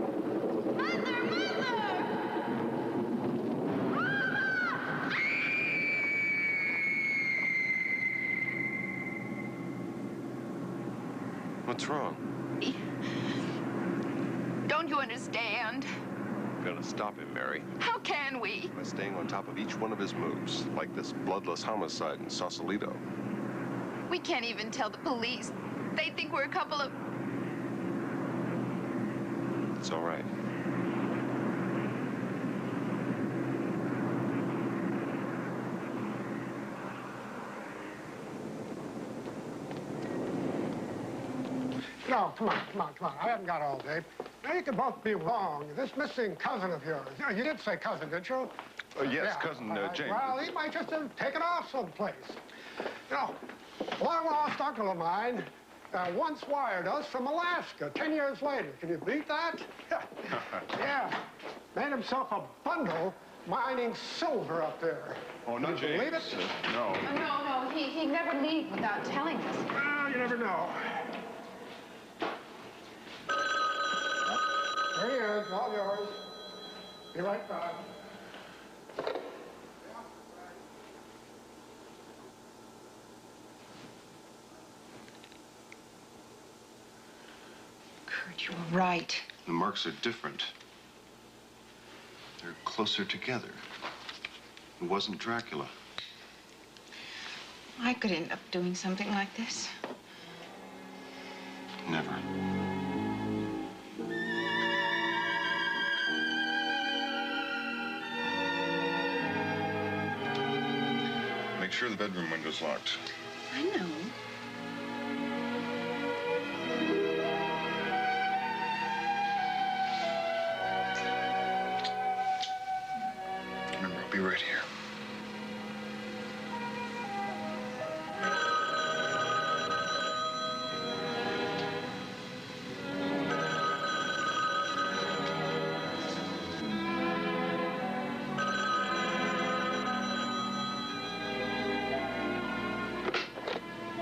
[SPEAKER 17] What's wrong?
[SPEAKER 4] Don't you understand?
[SPEAKER 17] We're gonna stop him, Mary.
[SPEAKER 4] How can we?
[SPEAKER 17] By staying on top of each one of his moves, like this bloodless homicide in Sausalito.
[SPEAKER 4] We can't even tell the police. They think we're a couple of...
[SPEAKER 17] It's all right.
[SPEAKER 18] No, come on. I haven't got all day. Now, you can both be wrong. This missing cousin of yours, you did say cousin, didn't you?
[SPEAKER 17] Yes,
[SPEAKER 18] Yeah,
[SPEAKER 17] cousin James.
[SPEAKER 18] Well, he might just have taken off someplace. You know, a long-lost uncle of mine once wired us from Alaska 10 years later. Can you beat that? Yeah. Made himself a bundle mining silver up there.
[SPEAKER 17] Oh, not
[SPEAKER 18] Can you believe it?
[SPEAKER 17] No.
[SPEAKER 4] No, he'd never leave without telling us.
[SPEAKER 18] Well, you never know. There he is, all yours. Be right back.
[SPEAKER 4] Kurt, you were right.
[SPEAKER 17] The marks are different. They're closer together. It wasn't Dracula.
[SPEAKER 4] I could end up doing something like this.
[SPEAKER 17] Never. Make sure the bedroom window's locked.
[SPEAKER 4] I know.
[SPEAKER 17] Remember, I'll be right here.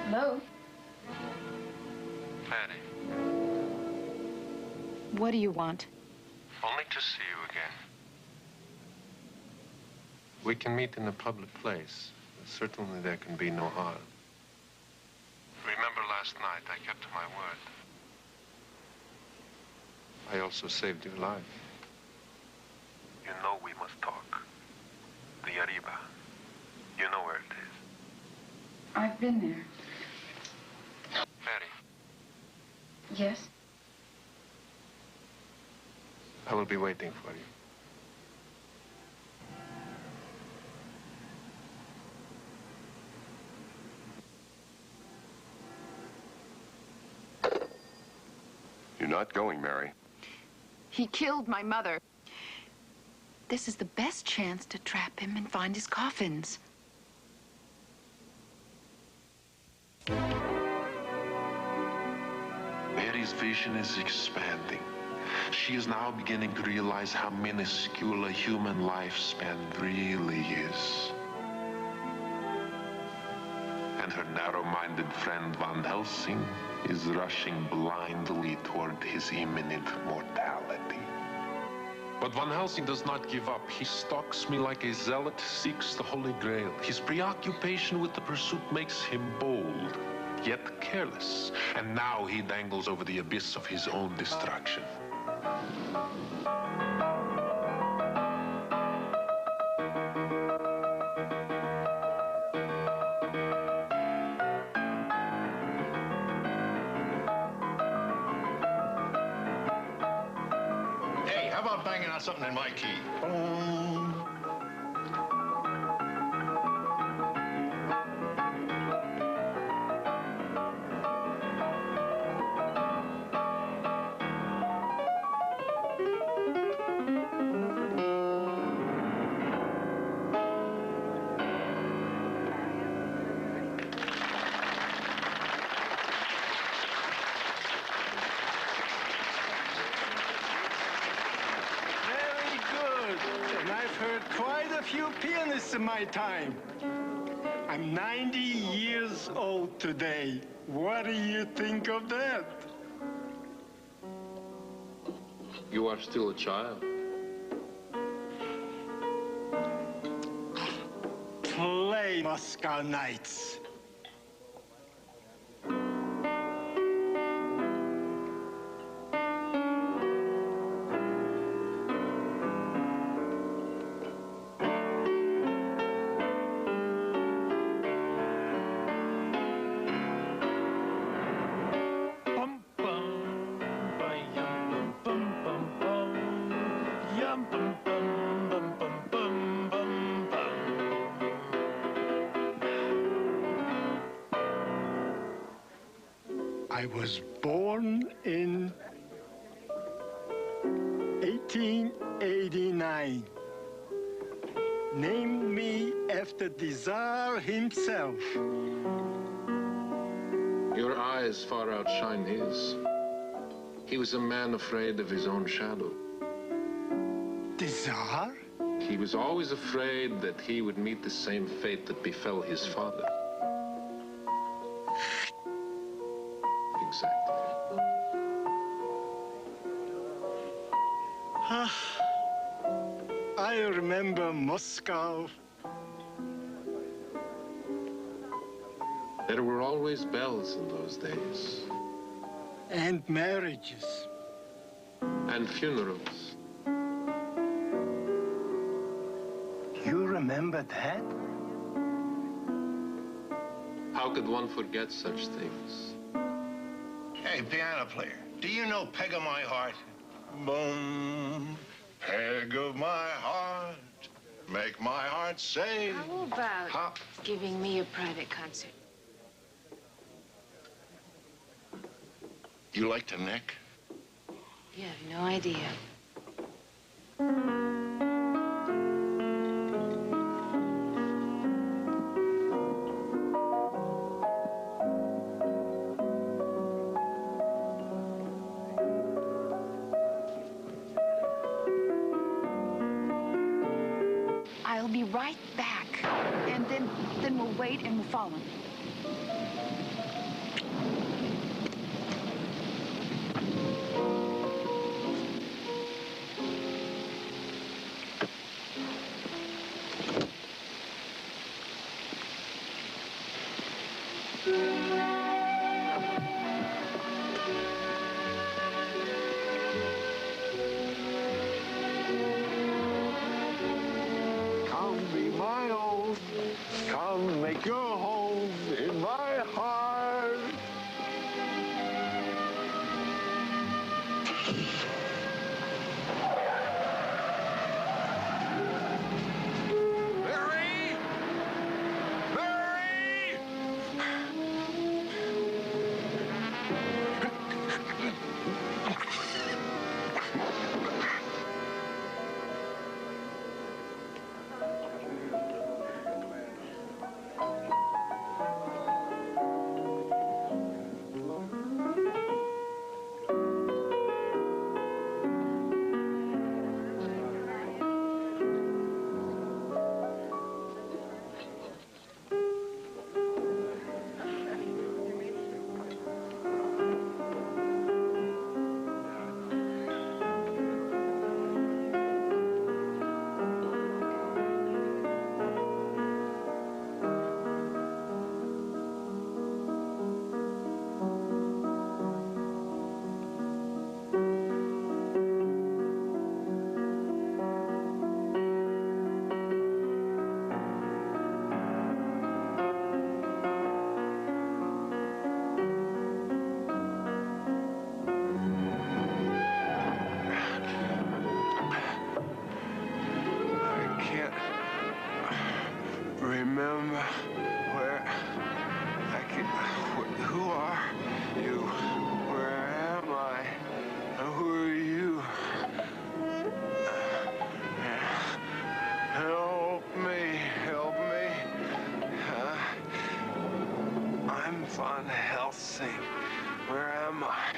[SPEAKER 4] Hello?
[SPEAKER 10] Patty,
[SPEAKER 4] What do you want?
[SPEAKER 10] only to see you again. We can meet in a public place. Certainly there can be no harm. Remember last night, I kept my word. I also saved your life. You know we must talk. The Arriba. You know where it is.
[SPEAKER 4] I've been there.
[SPEAKER 10] Mary,
[SPEAKER 4] Yes?
[SPEAKER 10] I will be waiting for you.
[SPEAKER 17] You're not going, Mary.
[SPEAKER 4] He killed my mother. This is the best chance to trap him and find his coffins.
[SPEAKER 7] Mary's vision is expanding. She is now beginning to realize how minuscule a human lifespan really is. And her narrow-minded friend Van Helsing is rushing blindly toward his imminent mortality. But Van Helsing does not give up. He stalks me like a zealot seeks the Holy Grail. His preoccupation with the pursuit makes him bold, yet careless. And now he dangles over the abyss of his own destruction.
[SPEAKER 15] Hey, how about banging out something in my key?
[SPEAKER 19] Very good. And I've heard quite a few pianists in my time. I'm 90 years old today. What do you think of that?
[SPEAKER 2] You are still a child.
[SPEAKER 19] Play, Moscow Nights. I was born in 1889. Named me after the Tsar himself.
[SPEAKER 7] Your eyes far outshine his. He was a man afraid of his own shadow.
[SPEAKER 19] The Tsar?
[SPEAKER 7] He was always afraid that he would meet the same fate that befell his father. Exactly.
[SPEAKER 19] I remember Moscow.
[SPEAKER 7] There were always bells in those days.
[SPEAKER 19] And marriages.
[SPEAKER 7] And funerals.
[SPEAKER 19] You remember that?
[SPEAKER 7] How could one forget such things?
[SPEAKER 15] Hey, piano player, do you know Peg of My Heart? Boom, peg of my heart, make my heart say.
[SPEAKER 11] How about giving me a private concert?
[SPEAKER 15] You like to nick?
[SPEAKER 11] You have no idea.
[SPEAKER 4] I'll be right back. And then we'll wait and we'll follow him.
[SPEAKER 19] Come be my own. Come make your home in my heart.
[SPEAKER 15] Mary! Mary!
[SPEAKER 10] Remember where I can. Who are you? Where am I? Who are you? Help me, help me. I'm Van Helsing. Where am I?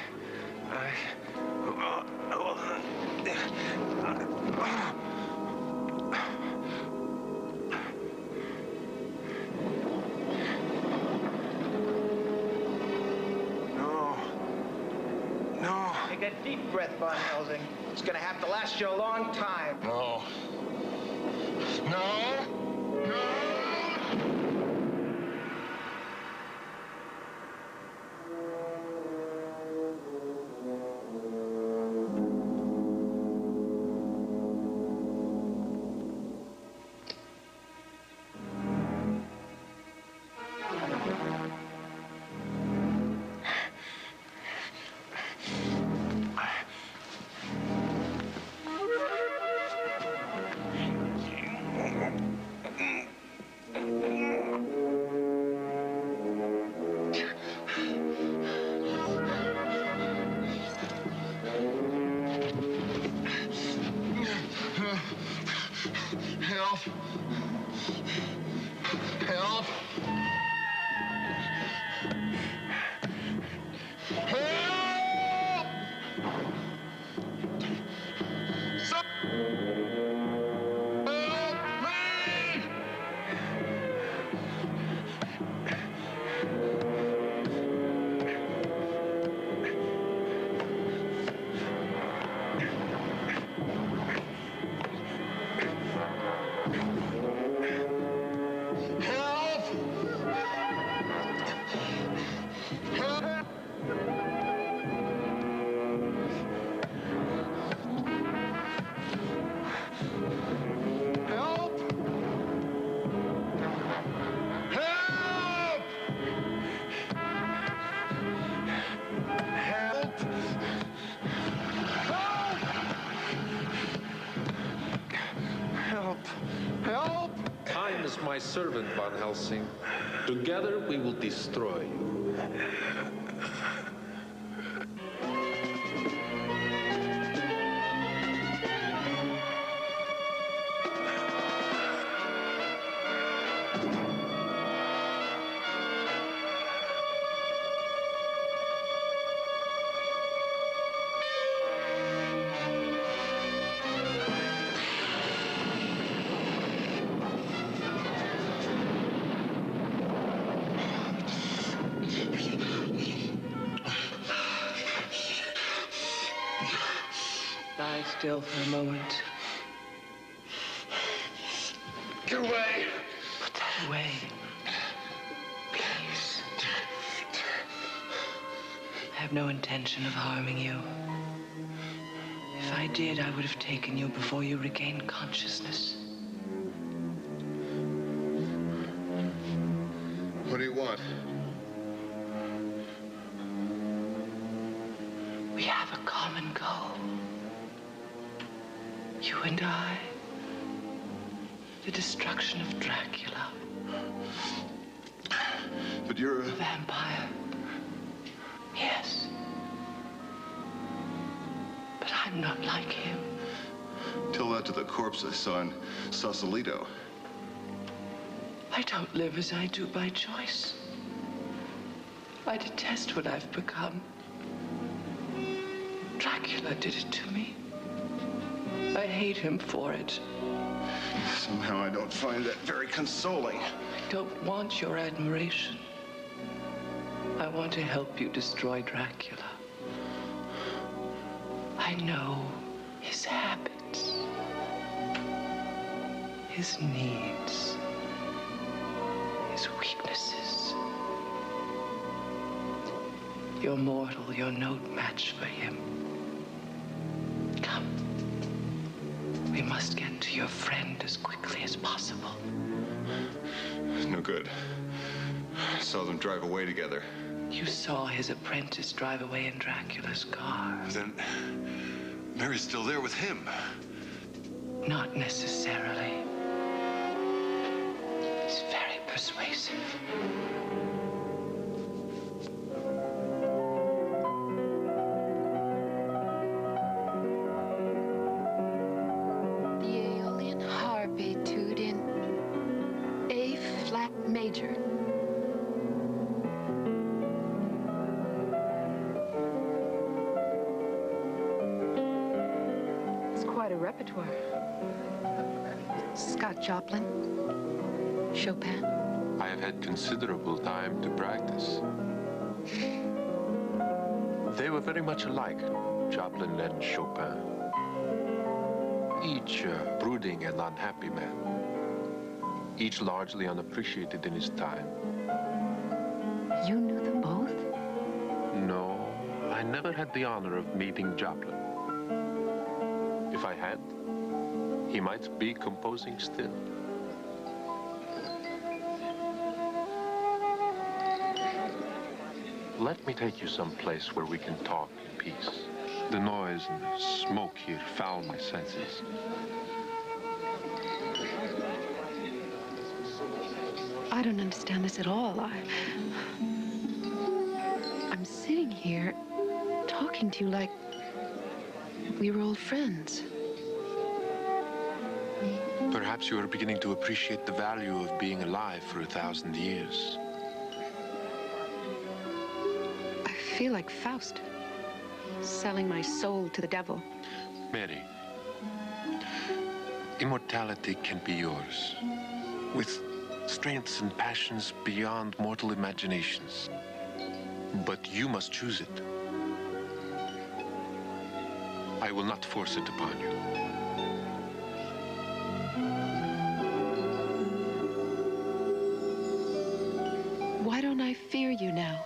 [SPEAKER 3] Take a deep breath, Von Helsing. It's gonna have to last you a long time.
[SPEAKER 15] No. No.
[SPEAKER 6] Help! Help! Help!
[SPEAKER 20] Help! Help!
[SPEAKER 21] Time is my servant, Van Helsing. Together we will destroy you.
[SPEAKER 9] Lie still for a moment.
[SPEAKER 6] Get away!
[SPEAKER 9] Put that away. Please. I have no intention of harming you. If I did, I would have taken you before you regained consciousness.
[SPEAKER 6] What do you want?
[SPEAKER 9] We have a common goal. You and I. The destruction of Dracula.
[SPEAKER 6] But you're a
[SPEAKER 9] vampire. Yes. But I'm not like him.
[SPEAKER 6] Tell that to the corpse I saw in Sausalito.
[SPEAKER 9] I don't live as I do by choice. I detest what I've become. Dracula did it to me. I hate him for it.
[SPEAKER 6] Somehow I don't find that very consoling.
[SPEAKER 9] I don't want your admiration. I want to help you destroy Dracula. I know his habits, his needs, his weaknesses. You're mortal, you're no match for him. Come. We must get to your friend as quickly as possible.
[SPEAKER 6] No good. I saw them drive away together.
[SPEAKER 9] You saw his apprentice drive away in Dracula's car.
[SPEAKER 6] Then Mary's still there with him.
[SPEAKER 9] Not necessarily. He's very persuasive.
[SPEAKER 5] The Aeolian harp etude in A flat major.
[SPEAKER 4] It's quite a repertoire. Scott Joplin, Chopin.
[SPEAKER 10] I have had considerable time to practice. They were very much alike, Joplin and Chopin. Each a brooding and unhappy man. Each largely unappreciated in his time.
[SPEAKER 4] You knew them both?
[SPEAKER 10] No, I never had the honor of meeting Joplin. If I had, he might be composing still. Let me take you someplace where we can talk in peace. The noise and the smoke here foul my senses.
[SPEAKER 5] I don't understand this at all. I'm sitting here talking to you like we were old friends.
[SPEAKER 10] Perhaps you are beginning to appreciate the value of being alive for 1,000 years.
[SPEAKER 5] I feel like Faust, selling my soul to the devil.
[SPEAKER 10] Mary, immortality can be yours, with strengths and passions beyond mortal imaginations. But you must choose it. I will not force it upon you.
[SPEAKER 5] Why don't I fear you now?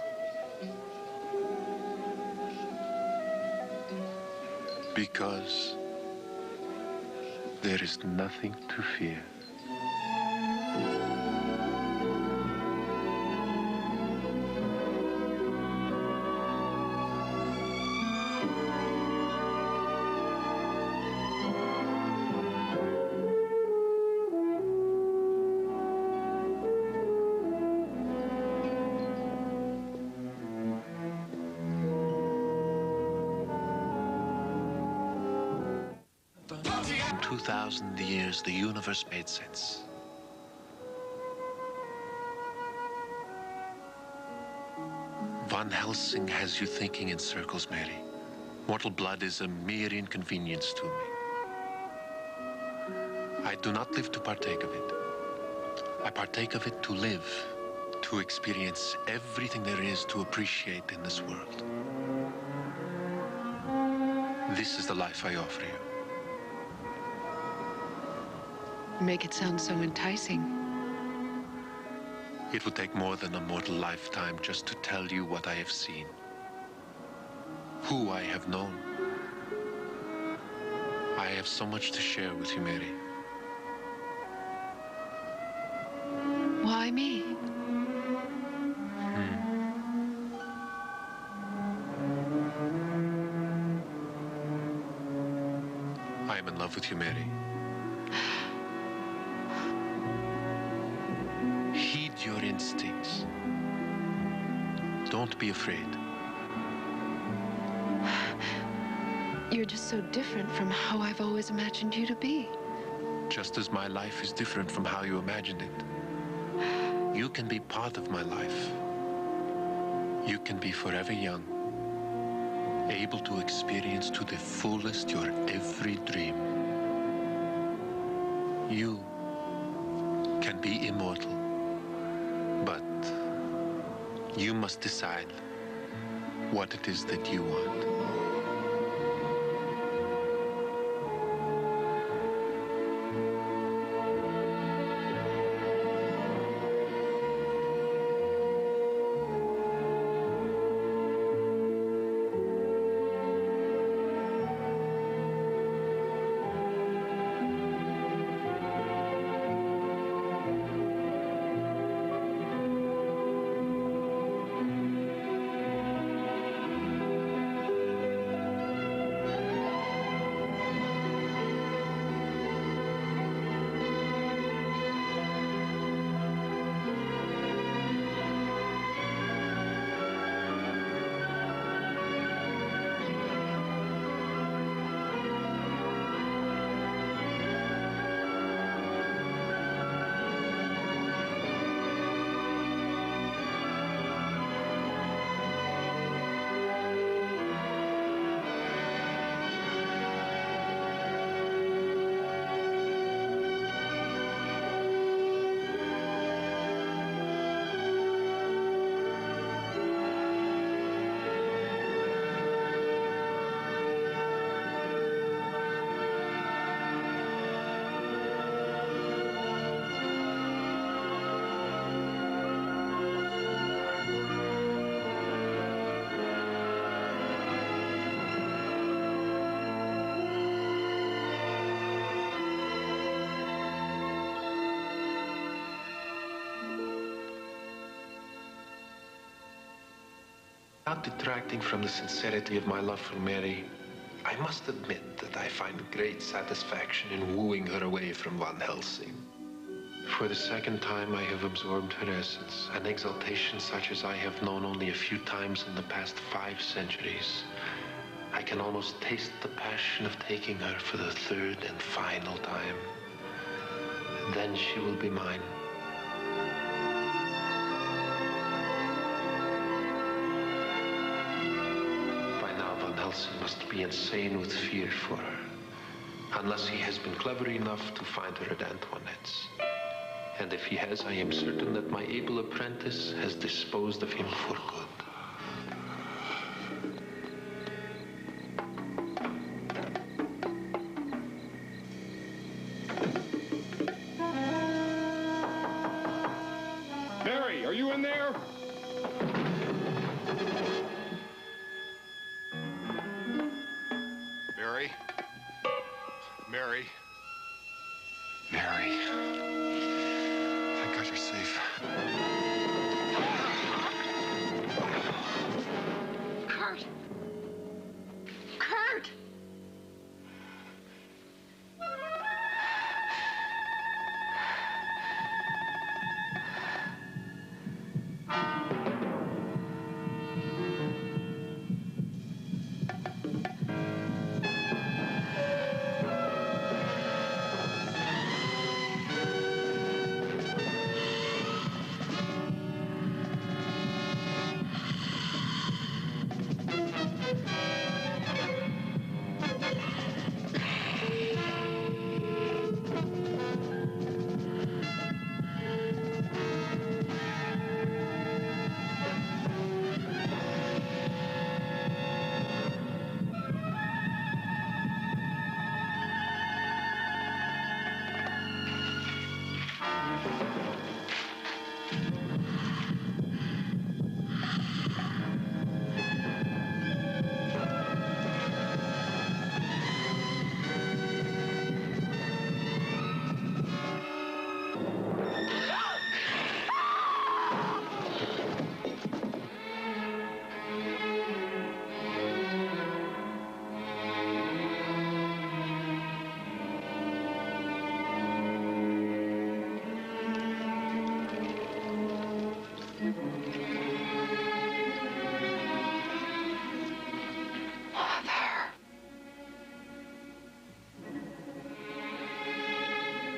[SPEAKER 10] Because there is nothing to fear. In 2,000 years, the universe made sense. Van Helsing has you thinking in circles, Mary. Mortal blood is a mere inconvenience to me. I do not live to partake of it. I partake of it to live, to experience everything there is to appreciate in this world. This is the life I offer you.
[SPEAKER 5] Make it sound so enticing.
[SPEAKER 10] It would take more than a mortal lifetime just to tell you what I have seen, who I have known. I have so much to share with you, Mary.
[SPEAKER 5] Why me?
[SPEAKER 10] I am in love with you, Mary. Heed your instincts. Don't be afraid.
[SPEAKER 5] You're just so different from how I've always imagined you to be.
[SPEAKER 10] Just as my life is different from how you imagined it. You can be part of my life. You can be forever young, able to experience to the fullest your every dream. You can be immortal, but you must decide what it is that you want. Without detracting from the sincerity of my love for Mary, I must admit that I find great satisfaction in wooing her away from Van Helsing. For the second time, I have absorbed her essence, an exaltation such as I have known only a few times in the past 5 centuries. I can almost taste the passion of taking her for the third and final time. Then she will be mine. By now, Van Helsing must be insane with fear for her, unless he has been clever enough to find her at Antoinette's. And if he has, I am certain that my able apprentice has disposed of him for good.
[SPEAKER 12] Mary, are you in there?
[SPEAKER 17] Mary? Mary? Mary? Thank God you're safe.
[SPEAKER 4] Kurt! Kurt!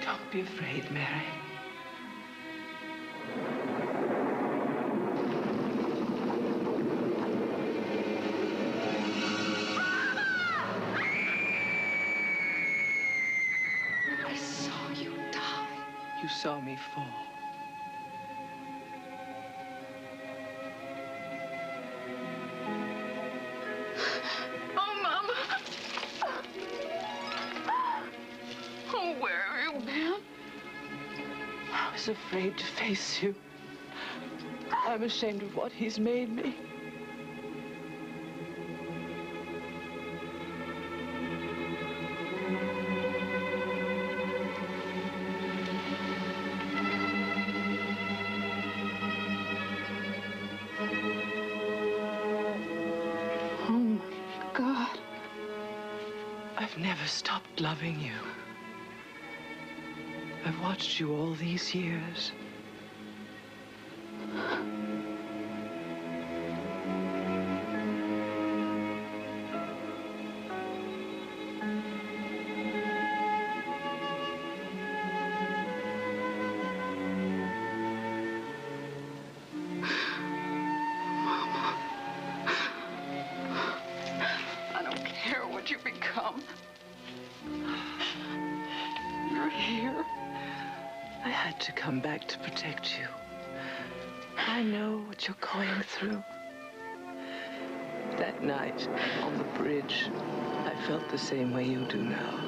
[SPEAKER 9] Don't be afraid, Mary.
[SPEAKER 4] I saw you die.
[SPEAKER 9] You saw me fall.
[SPEAKER 4] Oh, Mama. Oh, where have you been?
[SPEAKER 9] I was afraid to face you. I'm ashamed of what he's made me.
[SPEAKER 4] Oh, my God.
[SPEAKER 9] I've never stopped loving you. I've watched you all these years.
[SPEAKER 4] I don't care what you become. You're here.
[SPEAKER 9] I had to come back to protect you. I know what you're going through. That night on the bridge, I felt the same way you do now.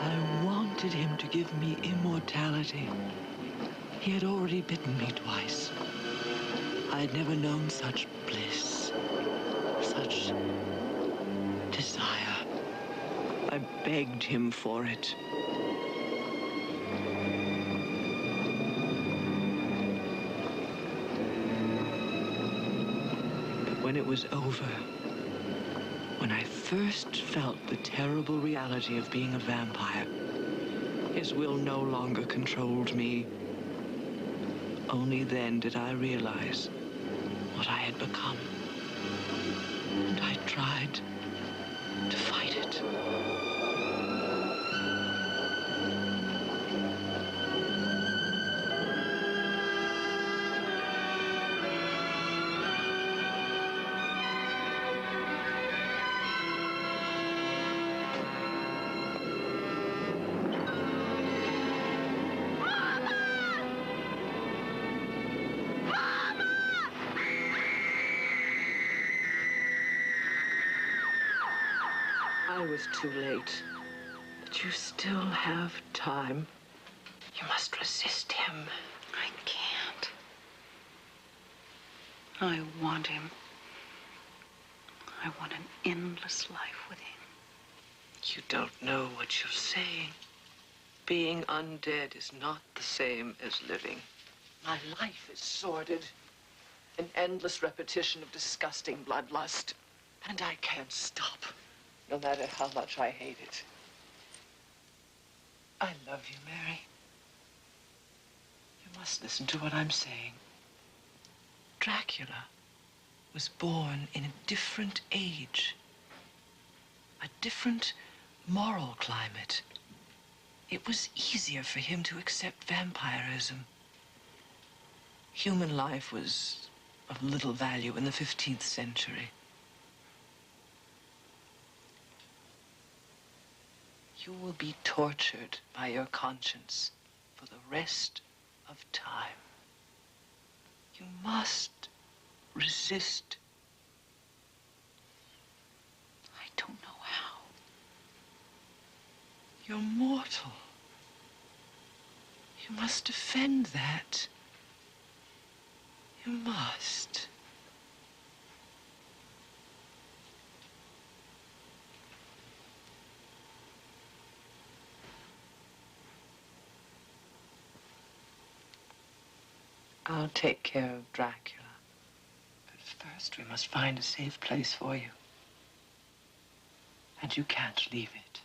[SPEAKER 9] I wanted him to give me immortality. He had already bitten me twice. I had never known such bliss, such desire. I begged him for it. But when it was over, when I first felt the terrible reality of being a vampire, His will no longer controlled me. Only then did I realize what I had become. And I tried to fight it. I was too late, but you still have time. You must resist him.
[SPEAKER 4] I can't. I want him. I want an endless life with him.
[SPEAKER 9] You don't know what you're saying. Being undead is not the same as living. My life is sordid, an endless repetition of disgusting bloodlust, and I can't stop. No matter how much I hate it. I love you, Mary. You must listen to what I'm saying. Dracula was born in a different age, a different moral climate. It was easier for him to accept vampirism. Human life was of little value in the 15th century. You will be tortured by your conscience for the rest of time. You must resist.
[SPEAKER 4] I don't know how.
[SPEAKER 9] You're mortal. You must defend that. You must. I'll take care of Dracula. But first, we must find a safe place for you. And you can't leave it.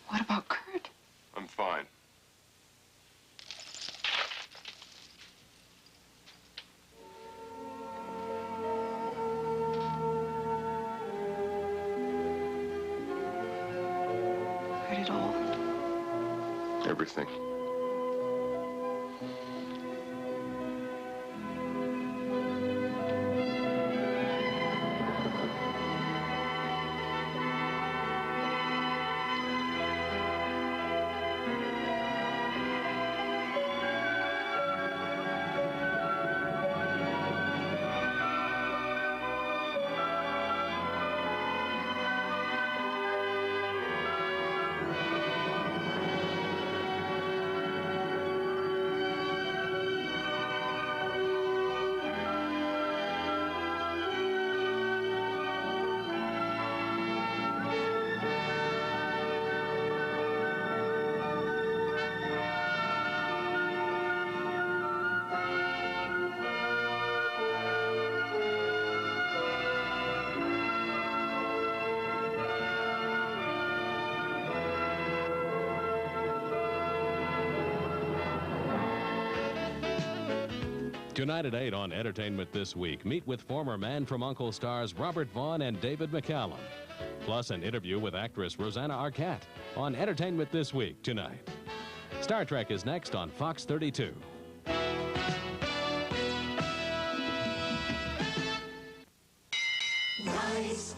[SPEAKER 4] What about Kurt?
[SPEAKER 6] I'm fine.
[SPEAKER 4] Heard it all.
[SPEAKER 6] Everything.
[SPEAKER 1] Tonight at 8 on Entertainment This Week, meet with former Man from U.N.C.L.E. stars Robert Vaughn and David McCallum. Plus an interview with actress Rosanna Arquette on Entertainment This Week tonight. Star Trek is next on Fox 32.
[SPEAKER 22] Nice.